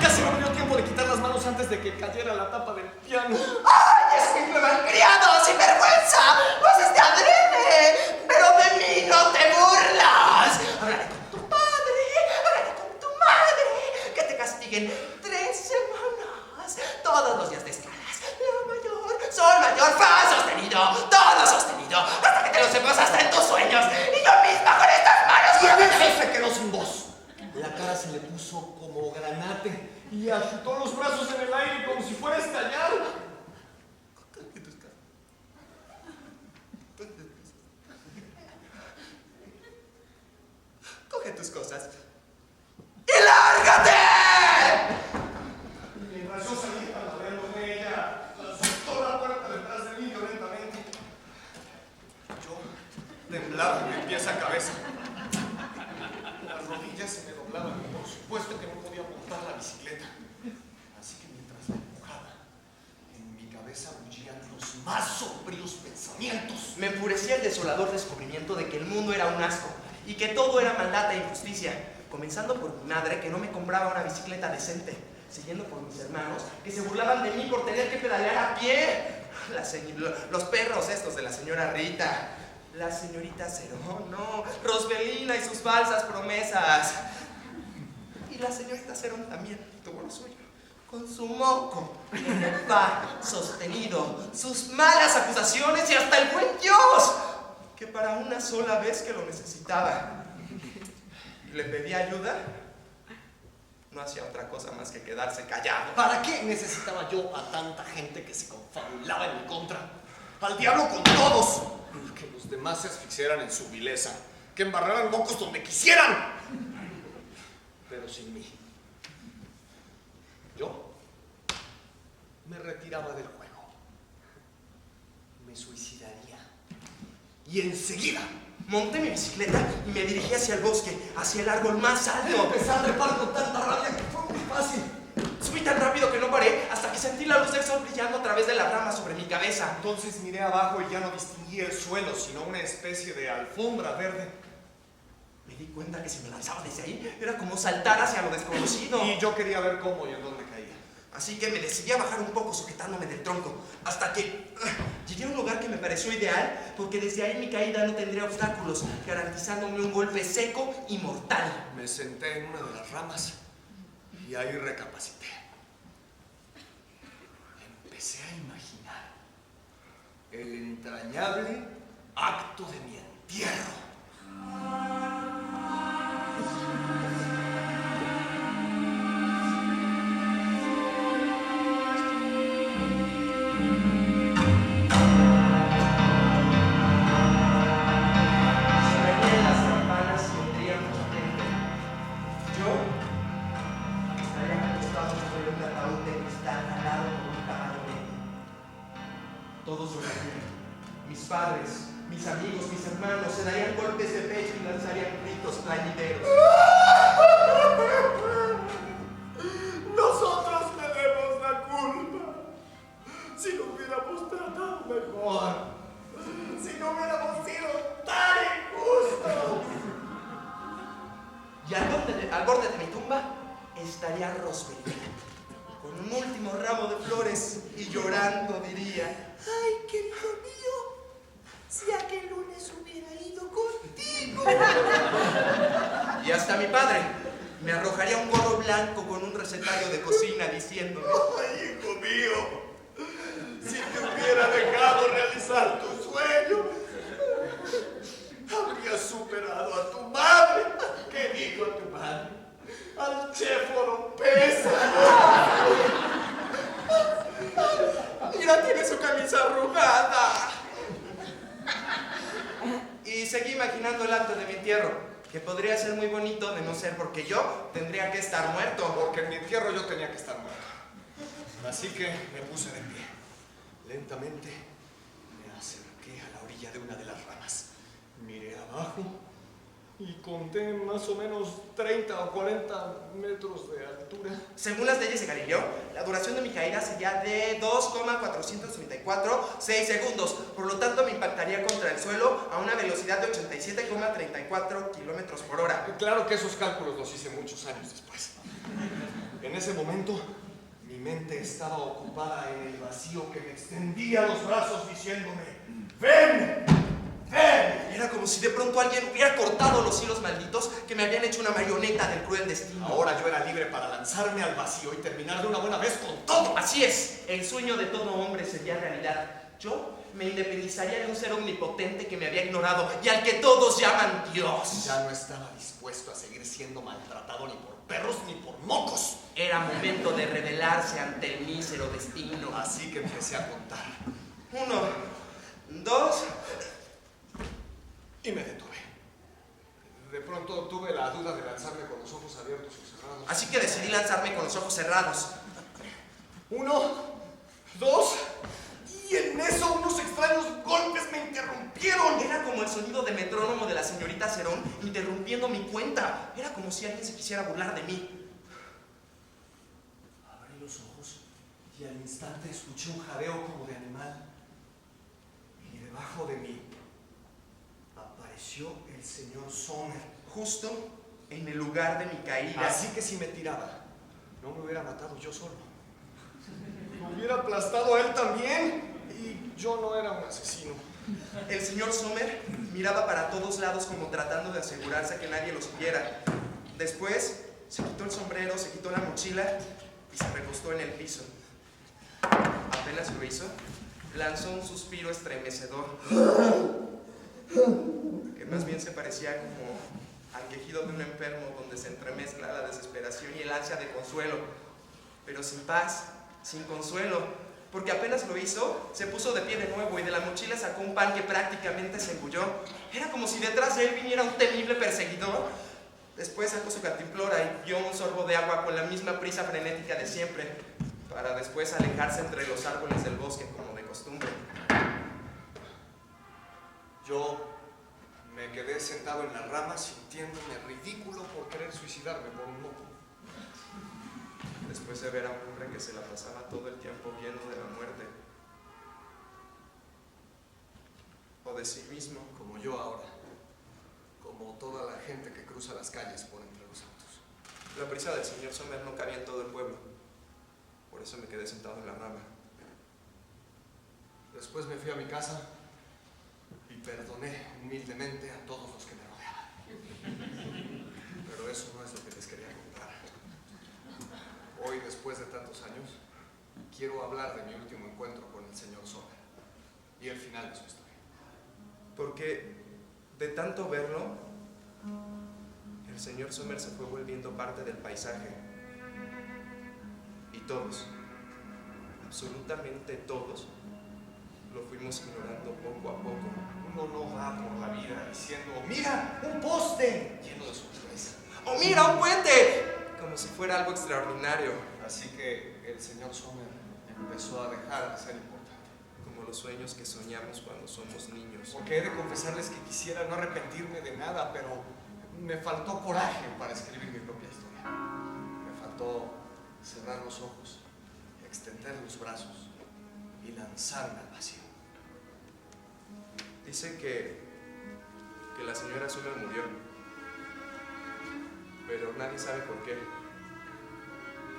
Casi no me dio tiempo de quitar las manos antes de que cayera la tapa del piano. ¡Ay, es malcriado, sin vergüenza! ¡Lo haces de adrede! ¡Pero de mí no te burlas! Hablaré con tu padre, hablaré con tu madre. Que te castiguen 3 semanas. Todos los días de escalas. La mayor, sol mayor, fa sostenido, todo sostenido. Hasta que te lo sepas hasta en tus sueños. Y yo misma con estas manos. Y a veces se quedó sin voz. La cara se le puso como granate y agitó los brazos en el aire como si fuera a estallar. Coge tus cosas. estrangulaban y por supuesto que no podía montar la bicicleta. Así que mientras la empujaba, en mi cabeza bullían los más sombríos pensamientos. Me enfurecía el desolador descubrimiento de que el mundo era un asco y que todo era maldad e injusticia, comenzando por mi madre, que no me compraba una bicicleta decente, siguiendo por mis hermanos, que se burlaban de mí por tener que pedalear a pie, los perros estos de la señora Rita, la señorita Cerón, no, Rosbelina y sus falsas promesas, y la señorita Cerón también tuvo lo suyo, con su moco, sostenido, sus malas acusaciones y hasta el buen Dios, que para una sola vez que lo necesitaba, le pedía ayuda, no hacía otra cosa más que quedarse callado. ¿Para qué necesitaba yo a tanta gente que se confabulaba en mi contra? ¡Al diablo con todos! Que los demás se asfixiaran en su vileza, que embarraran mocos donde quisieran, pero sin mí. Yo me retiraba del juego, me suicidaría y enseguida monté mi bicicleta y me dirigí hacia el bosque, hacia el árbol más alto. empecé a trepar con tanta rabia que fue muy fácil. Subí tan rápido que no paré hasta que sentí la luz del sol brillando a través de las ramas sobre mi cabeza. Entonces miré abajo y ya no distinguí el suelo, sino una especie de alfombra verde. Me di cuenta que si me lanzaba desde ahí era como saltar hacia lo desconocido. Y yo quería ver cómo y en dónde caía. Así que me decidí a bajar un poco sujetándome del tronco, hasta que llegué a un lugar que me pareció ideal, porque desde ahí mi caída no tendría obstáculos, garantizándome un golpe seco y mortal. Me senté en una de las ramas y ahí recapacité. Empecé a imaginar el entrañable acto de mi entierro. Todos llorarían. Mis padres, mis amigos, mis hermanos se darían golpes de pecho y lanzarían gritos plañideros. Nosotros tenemos la culpa. Si no hubiéramos tratado mejor. Si no hubiéramos sido tan injustos. Y al borde de mi tumba estaría Rosbelina, con un último ramo de flores y llorando diría: Ay, querido mío, si aquel lunes hubiera ido contigo. Y hasta mi padre me arrojaría un gorro blanco con un recetario de cocina diciéndome: Ay, hijo mío, si te hubiera dejado realizar tu sueño, habrías superado a tu madre. ¿Qué digo a tu madre? Al chef Oropesa. Mira, tiene su camisa arrugada. Y seguí imaginando el acto de mi entierro, que podría ser muy bonito de no ser porque yo tendría que estar muerto. Porque en mi entierro yo tenía que estar muerto. Así que me puse de pie. Lentamente me acerqué a la orilla de una de las ramas. Miré abajo y conté más o menos 30 o 40 metros de altura. Según las leyes de Galileo, la duración de mi caída sería de 2,434 segundos. Por lo tanto, me impactaría contra el suelo a una velocidad de 87,34 kilómetros por hora. Claro que esos cálculos los hice muchos años después. En ese momento, mi mente estaba ocupada en el vacío que me extendía los brazos diciéndome: ¡Ven! ¡Ven! Era como si de pronto alguien hubiera cortado los hilos malditos que me habían hecho una marioneta del cruel destino. Ahora yo era libre para lanzarme al vacío y terminar de una buena vez con todo. Así es, el sueño de todo hombre sería realidad. Yo me independizaría de un ser omnipotente que me había ignorado y al que todos llaman Dios. Ya no estaba dispuesto a seguir siendo maltratado ni por perros ni por mocos. Era momento de rebelarse ante el mísero destino. Así que empecé a contar. 1, 2... Y me detuve. De pronto tuve la duda de lanzarme con los ojos abiertos o cerrados. Así que decidí lanzarme con los ojos cerrados. 1, 2, y en eso unos extraños golpes me interrumpieron. ¿Vieron? Era como el sonido de metrónomo de la señorita Cerón interrumpiendo mi cuenta. Era como si alguien se quisiera burlar de mí. Abrí los ojos y al instante escuché un jadeo como de animal. Y debajo de mí apareció el señor Sommer. Justo en el lugar de mi caída. Así que si me tiraba, no me hubiera matado yo solo. Me hubiera aplastado a él también. Y yo no era un asesino. El señor Sommer miraba para todos lados como tratando de asegurarse que nadie lo siguiera. Después se quitó el sombrero, se quitó la mochila y se recostó en el piso. Apenas lo hizo, lanzó un suspiro estremecedor, que más bien se parecía como al quejido de un enfermo donde se entremezcla la desesperación y el ansia de consuelo, pero sin paz, sin consuelo. Porque apenas lo hizo, se puso de pie de nuevo y de la mochila sacó un pan que prácticamente se engulló. Era como si detrás de él viniera un temible perseguidor. Después sacó su cantimplora y dio un sorbo de agua con la misma prisa frenética de siempre, para después alejarse entre los árboles del bosque como de costumbre. Yo me quedé sentado en la rama sintiéndome ridículo por querer suicidarme por un moco. Después de ver a un hombre que se la pasaba todo el tiempo huyendo de la muerte. O de sí mismo. Como yo ahora. Como toda la gente que cruza las calles por entre los autos. La prisa del señor Sommer no cabía en todo el pueblo. Por eso me quedé sentado en la rama. Después me fui a mi casa y perdoné humildemente a todos los que me rodeaban. Pero eso no es lo que les quería contar. Hoy, después de tantos años, quiero hablar de mi último encuentro con el señor Sommer y el final de su historia. Porque de tanto verlo, el señor Sommer se fue volviendo parte del paisaje. Y todos, absolutamente todos, lo fuimos ignorando poco a poco. Uno no va por la vida diciendo, ¡mira, un poste! Lleno de sorpresa. ¡Oh, mira, un puente! Como si fuera algo extraordinario. Así que el señor Sommer empezó a dejar de ser importante. Como los sueños que soñamos cuando somos niños. Porque he de confesarles que quisiera no arrepentirme de nada, pero me faltó coraje para escribir mi propia historia. Me faltó cerrar los ojos, extender los brazos y lanzarme al vacío. Dice que la señora Sommer murió, pero nadie sabe por qué.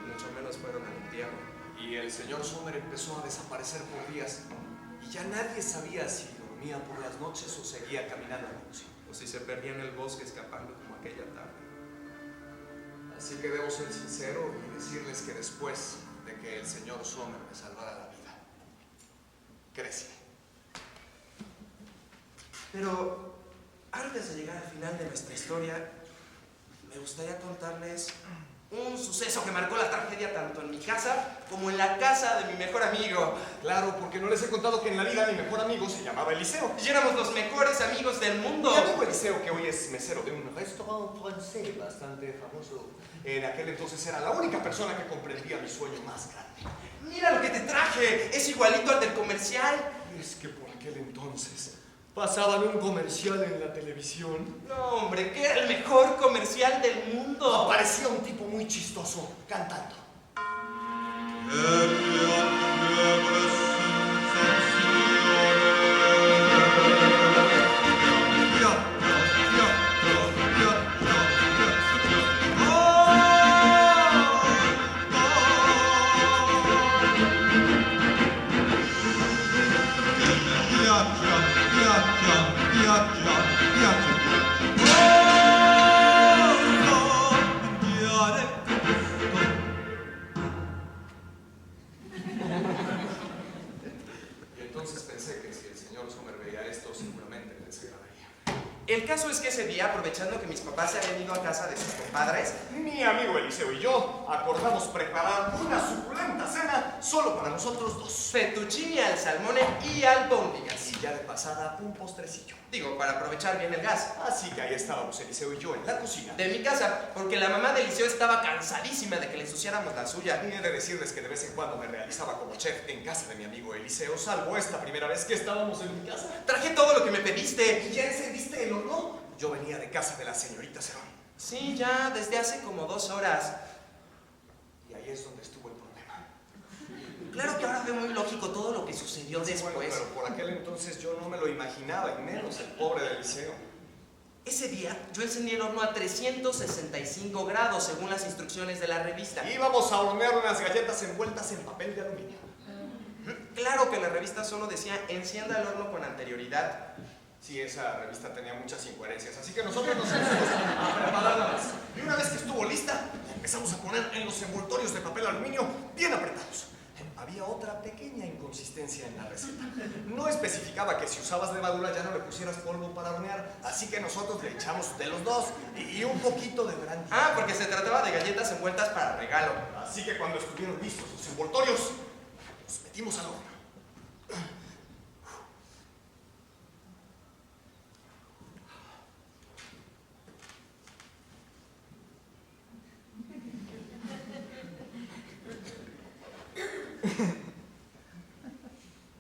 Mucho menos fueron al entierro. Y el señor Sommer empezó a desaparecer por días y ya nadie sabía si dormía por las noches o seguía caminando como siempre. O si se perdía en el bosque escapando como aquella tarde. Así que debo ser sincero y decirles que después de que el señor Sommer me salvara la vida, crecí. Pero antes de llegar al final de nuestra historia, me gustaría contarles un suceso que marcó la tragedia tanto en mi casa como en la casa de mi mejor amigo. Claro, porque no les he contado que en la vida mi mejor amigo se llamaba Eliseo. Y éramos los mejores amigos del mundo. Mi amigo Eliseo, que hoy es mesero de un restaurante francés bastante famoso, en aquel entonces era la única persona que comprendía mi sueño más grande. Mira lo que te traje, es igualito al del comercial. Y es que por aquel entonces pasaban un comercial en la televisión. No, hombre, que era el mejor comercial del mundo. Aparecía un tipo muy chistoso cantando. caso es que ese día, aprovechando que mis papás se habían ido a casa de sus compadres, Mi amigo Eliseo y yo acordamos preparar una suculenta cena solo para nosotros dos. fettuccine al salmone y albóndigas. Y ya de pasada, un postrecillo. Digo, para aprovechar bien el gas. Así que ahí estábamos Eliseo y yo en la cocina. De mi casa, porque la mamá de Eliseo estaba cansadísima de que le ensuciáramos la suya. Y he de decirles que de vez en cuando me realizaba como chef en casa de mi amigo Eliseo, salvo esta primera vez que estábamos en mi casa. Traje todo lo que me pediste. ¿Y ya encendiste el horno? Yo venía de casa de la señorita Cerón. Sí, ya desde hace como 2 horas. Y ahí es donde estuvo el problema. Claro que ahora veo muy lógico todo lo que sucedió Sí, después. bueno, pero por aquel entonces yo no me lo imaginaba, y menos el pobre de Eliseo. Ese día yo encendí el horno a 365 grados según las instrucciones de la revista. Íbamos a hornear unas galletas envueltas en papel de aluminio. Claro que la revista solo decía encienda el horno con anterioridad. Sí, esa revista tenía muchas incoherencias, así que nosotros nos pusimos a prepararla más. Y una vez que estuvo lista, empezamos a poner en los envoltorios de papel aluminio bien apretados. Había otra pequeña inconsistencia en la receta. No especificaba que si usabas levadura ya no le pusieras polvo para hornear, así que nosotros le echamos de los dos y un poquito de brandy. Ah, porque se trataba de galletas envueltas para regalo. Así que cuando estuvieron listos los envoltorios, los metimos al horno.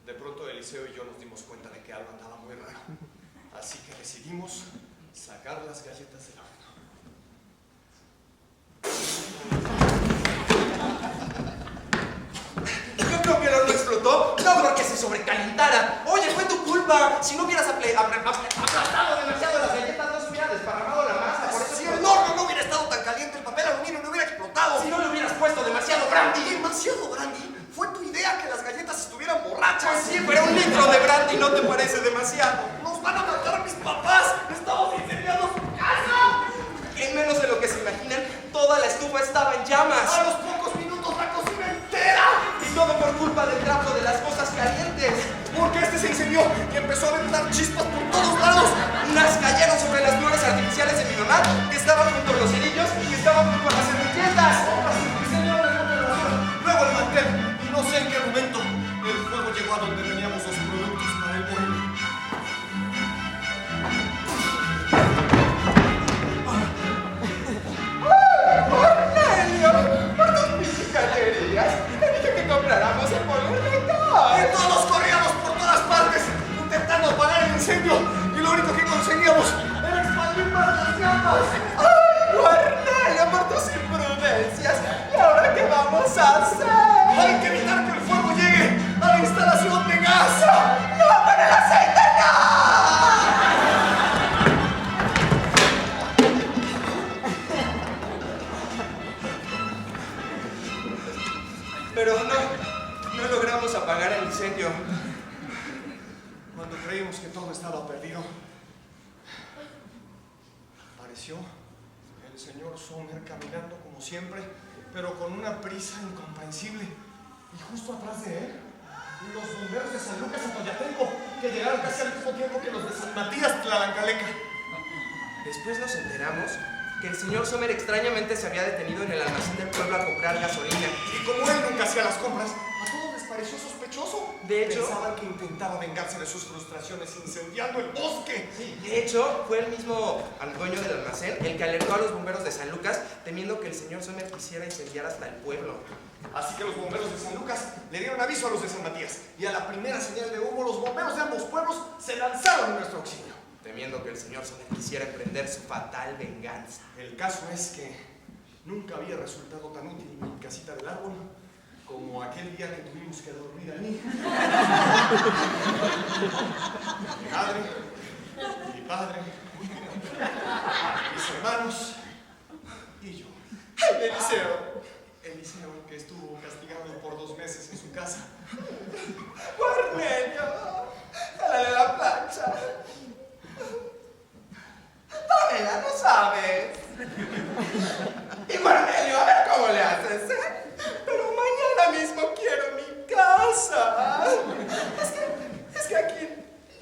De pronto Eliseo y yo nos dimos cuenta de que algo andaba muy raro. Así que decidimos sacar las galletas del horno. Yo creo que el horno explotó, no porque se sobrecalentara. Oye, fue tu culpa. Si no hubieras aplastado demasiado las galletas, no se hubiera desparramado la masa. Por eso Si el horno no hubiera estado tan caliente, el papel aluminio no hubiera explotado. Si no le hubieras puesto demasiado brandy. ¿Demasiado brandy? ¿Fue tu idea que las galletas estuvieran borrachas? Pues sí, pero 1 litro de brandy no te parece demasiado. ¡Nos van a matar a mis papás! ¡Estamos incendiando su casa! En menos de lo que se imaginan, toda la estufa estaba en llamas. A los pocos minutos la cocina entera. Y todo por culpa del trapo de las cosas calientes. Porque este se incendió y empezó a aventar chispas por todos lados. Unas cayeron sobre las flores artificiales de mi mamá, que estaban junto a los cerillos y que estaban junto a las servilletas. Luego el mantel. Y no sé en qué momento el fuego llegó a donde teníamos los productos para el mueble. ¡Cornelio! ¡Por tus pichicaterías! Te dije que compráramos el polvo Y todos corríamos por todas partes, intentando apagar el incendio. Y lo único que conseguíamos era expandir más las llamas. ¡Ay, Cornelio, por tus imprudencias! ¿Y ahora qué vamos a hacer? Hay que evitar que el fuego llegue a la instalación de gas. ¡No, con el aceite no! Pero no logramos apagar el incendio. Cuando creímos que todo estaba perdido, apareció el señor Sommer caminando como siempre, pero con una prisa incomprensible. Y justo atrás de él, los bomberos de San Lucas Atoyatenco, que llegaron casi al mismo tiempo que los de San Matías Tlalancalecca. Después nos enteramos que el señor Sommer extrañamente se había detenido en el almacén del pueblo a comprar gasolina. Y como él nunca hacía las compras, a todos les pareció sospechoso. De hecho, pensaban que intentaba vengarse de sus frustraciones incendiando el bosque. De hecho, fue el mismo dueño del almacén el que alertó a los bomberos de San Lucas temiendo que el señor Sommer quisiera incendiar hasta el pueblo. Así que los bomberos de San Lucas le dieron aviso a los de San Matías. Y a la primera señal de humo, los bomberos de ambos pueblos se lanzaron en nuestro auxilio. Temiendo que el señor Sommer quisiera emprender su fatal venganza. El caso es que nunca había resultado tan útil mi casita del árbol como aquel día que tuvimos que dormir allí. Mi madre, mi padre, mis hermanos y yo. Eliseo, que estuvo castigado por 2 meses en su casa. ¡Cornelio! ¡Dale la plancha! ¡Dámela, no sabes! Y Cornelio, a ver cómo le haces, ¿eh? Pero mañana mismo quiero mi casa. Es que aquí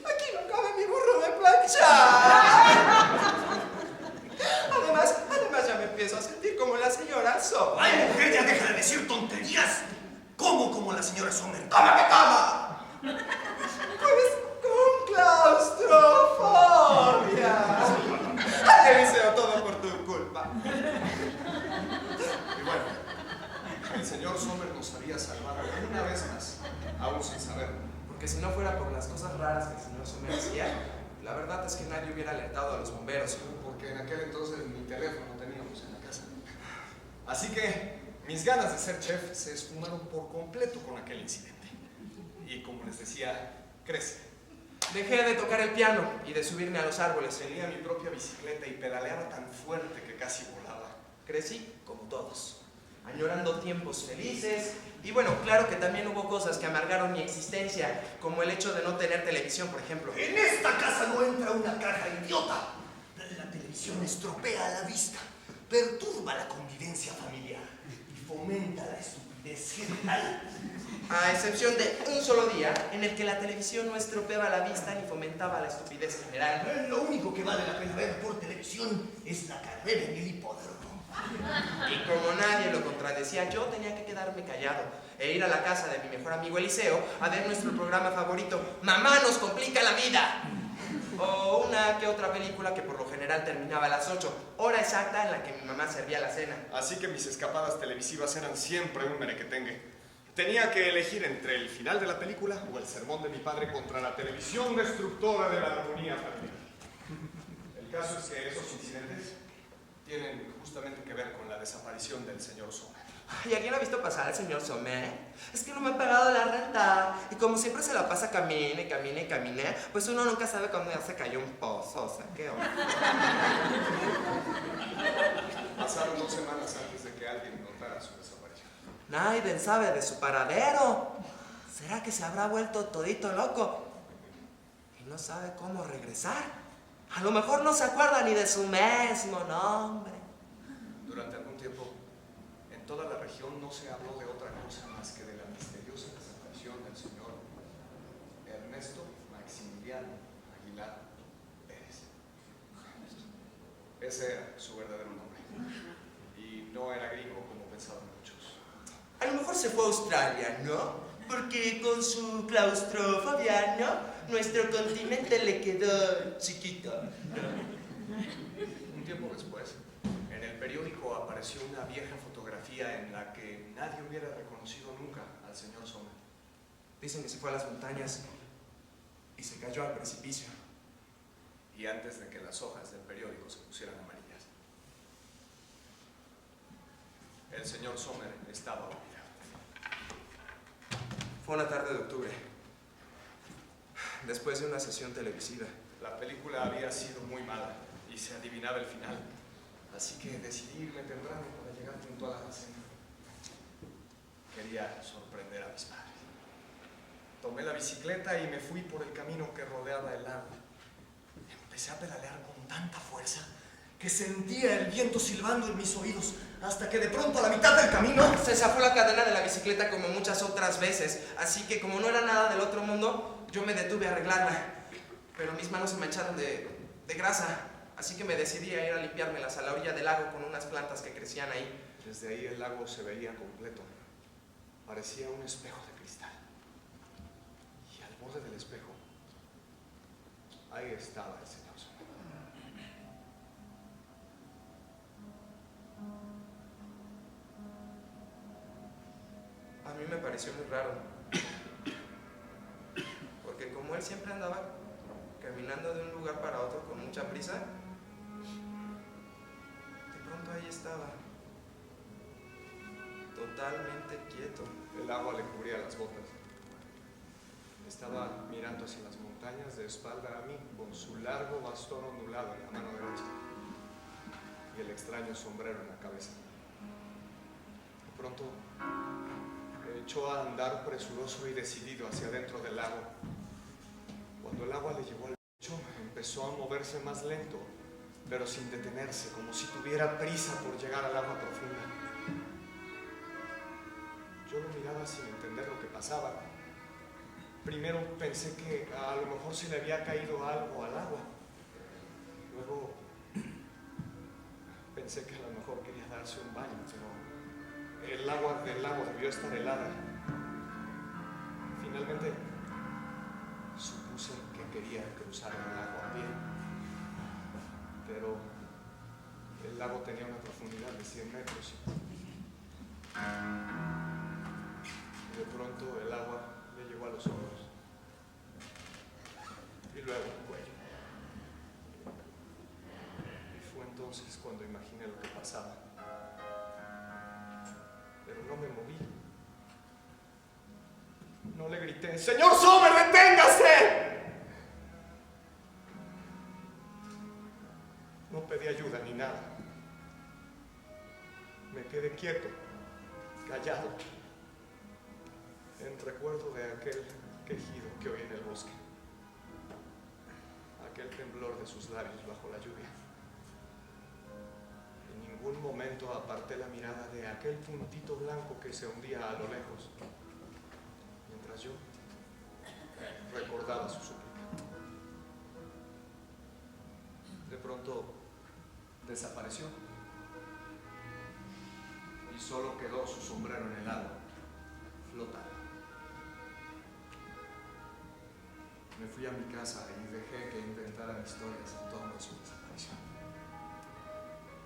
no cabe mi burro de planchar. como la señora Sommer. ¡Ay, mujer, ya deja de decir tonterías! ¿Cómo como la señora Sommer? ¡Toma que toma! Pues con claustrofobia. Ay, Eliseo, todo por tu culpa. Y bueno, el señor Sommer nos había salvado una vez más, aún sin saberlo. Porque si no fuera por las cosas raras que el señor Sommer hacía, la verdad es que nadie hubiera alertado a los bomberos. Porque en aquel entonces ni teléfono teníamos en la casa. Así que mis ganas de ser chef se esfumaron por completo con aquel incidente. Y como les decía, crecí. Dejé de tocar el piano y de subirme a los árboles. Tenía mi propia bicicleta y pedaleaba tan fuerte que casi volaba. Crecí como todos, añorando tiempos felices. Y bueno, claro que también hubo cosas que amargaron mi existencia, como el hecho de no tener televisión, por ejemplo. En esta casa no entra una caja idiota. La televisión estropea la vista, perturba la convivencia familiar y fomenta la estupidez general. A excepción de un solo día en el que la televisión no estropeaba la vista ni fomentaba la estupidez general. Lo único que vale la pena ver por televisión es la carrera en el hipódromo. Y como nadie lo contradecía, yo tenía que quedarme callado e ir a la casa de mi mejor amigo Eliseo a ver nuestro programa favorito, Mamá nos complica la vida. O una que otra película que por lo general terminaba a las 8, hora exacta en la que mi mamá servía la cena. Así que mis escapadas televisivas eran siempre un merequetengue. Tenía que elegir entre el final de la película o el sermón de mi padre contra la televisión destructora de la armonía familiar. El caso es que esos incidentes tienen justamente que ver con la desaparición del señor Sommer. ¿Y alguien ha visto pasar al señor Sommer? Es que no me ha pagado la renta. Y como siempre se la pasa camine, camine, camine, pues uno nunca sabe cuándo ya se cayó un pozo. O sea, ¿qué onda? Pasaron 2 semanas antes de que alguien notara su desaparición. Nadie sabe de su paradero. ¿Será que se habrá vuelto todito loco? Y no sabe cómo regresar. A lo mejor no se acuerda ni de su mismo nombre. Durante algún tiempo, en toda la región no se habló de otra cosa más que de la misteriosa desaparición del señor Ernesto Maximiliano Aguilar Pérez. Ese era su verdadero nombre. Y no era gringo como pensaban muchos. A lo mejor se fue a Australia, ¿no? Porque con su claustrofobia, ¿no? Nuestro continente le quedó chiquito, ¿no? Un tiempo después, en el periódico apareció una vieja fotografía en la que nadie hubiera reconocido nunca al señor Sommer. Dicen que se fue a las montañas y se cayó al precipicio. Y antes de que las hojas del periódico se pusieran amarillas, el señor Sommer estaba olvidado. Fue una tarde de octubre, después de una sesión televisiva. La película había sido muy mala y se adivinaba el final. Así que decidí irme temprano para llegar junto a la cena. Quería sorprender a mis padres. Tomé la bicicleta y me fui por el camino que rodeaba el lago. Empecé a pedalear con tanta fuerza que sentía el viento silbando en mis oídos, hasta que de pronto a la mitad del camino Se zafó la cadena de la bicicleta como muchas otras veces, así que como no era nada del otro mundo, yo me detuve a arreglarla. Pero mis manos se mancharon de grasa, así que me decidí a ir a limpiármelas a la orilla del lago con unas plantas que crecían ahí. Desde ahí el lago se veía completo. Parecía un espejo de cristal. Y al borde del espejo, ahí estaba el señor Sommer. A mí me pareció muy raro, porque como él siempre andaba caminando de un lugar para otro con mucha prisa, de pronto ahí estaba, totalmente quieto. El agua le cubría las botas. Estaba mirando hacia las montañas de espalda a mí, con su largo bastón ondulado en la mano derecha y el extraño sombrero en la cabeza. De pronto, echó a andar presuroso y decidido hacia adentro del lago. Cuando el agua le llegó al pecho, empezó a moverse más lento, pero sin detenerse, como si tuviera prisa por llegar al agua profunda. Yo lo miraba sin entender lo que pasaba. Primero pensé que a lo mejor se le había caído algo al agua. Luego pensé que a lo mejor quería darse un baño, pero el agua del lago debió estar helada. Finalmente, supuse que quería cruzar el lago a pie, pero el lago tenía una profundidad de 100 metros. De pronto el agua le llegó a los hombros y luego al cuello. Y fue entonces cuando imaginé lo que pasaba. Pero no me moví. No le grité: ¡Señor Sommer, deténgase! No pedí ayuda ni nada. Me quedé quieto, callado, en recuerdo de aquel quejido que oí en el bosque, aquel temblor de sus labios bajo la lluvia. En ningún momento aparté la mirada de aquel puntito blanco que se hundía a lo lejos, mientras yo recordaba su súplica. De pronto desapareció y solo quedó su sombrero en el agua, flotando. Me fui a mi casa y dejé que intentaran historias en torno a su desaparición.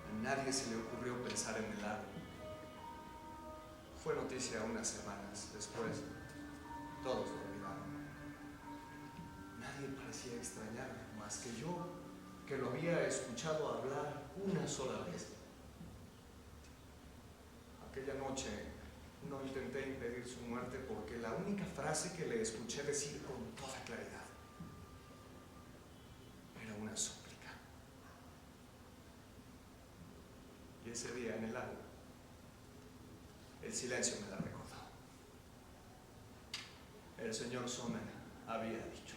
A nadie se le ocurrió pensar en el lago. Fue noticia unas semanas después. Todos lo olvidaron. Nadie parecía extrañarlo más que yo, que lo había escuchado hablar una sola vez. Aquella noche no intenté impedir su muerte porque la única frase que le escuché decir con toda claridad era una súplica. Y ese día en el lago, el silencio me la recordó. El señor Sommer había dicho: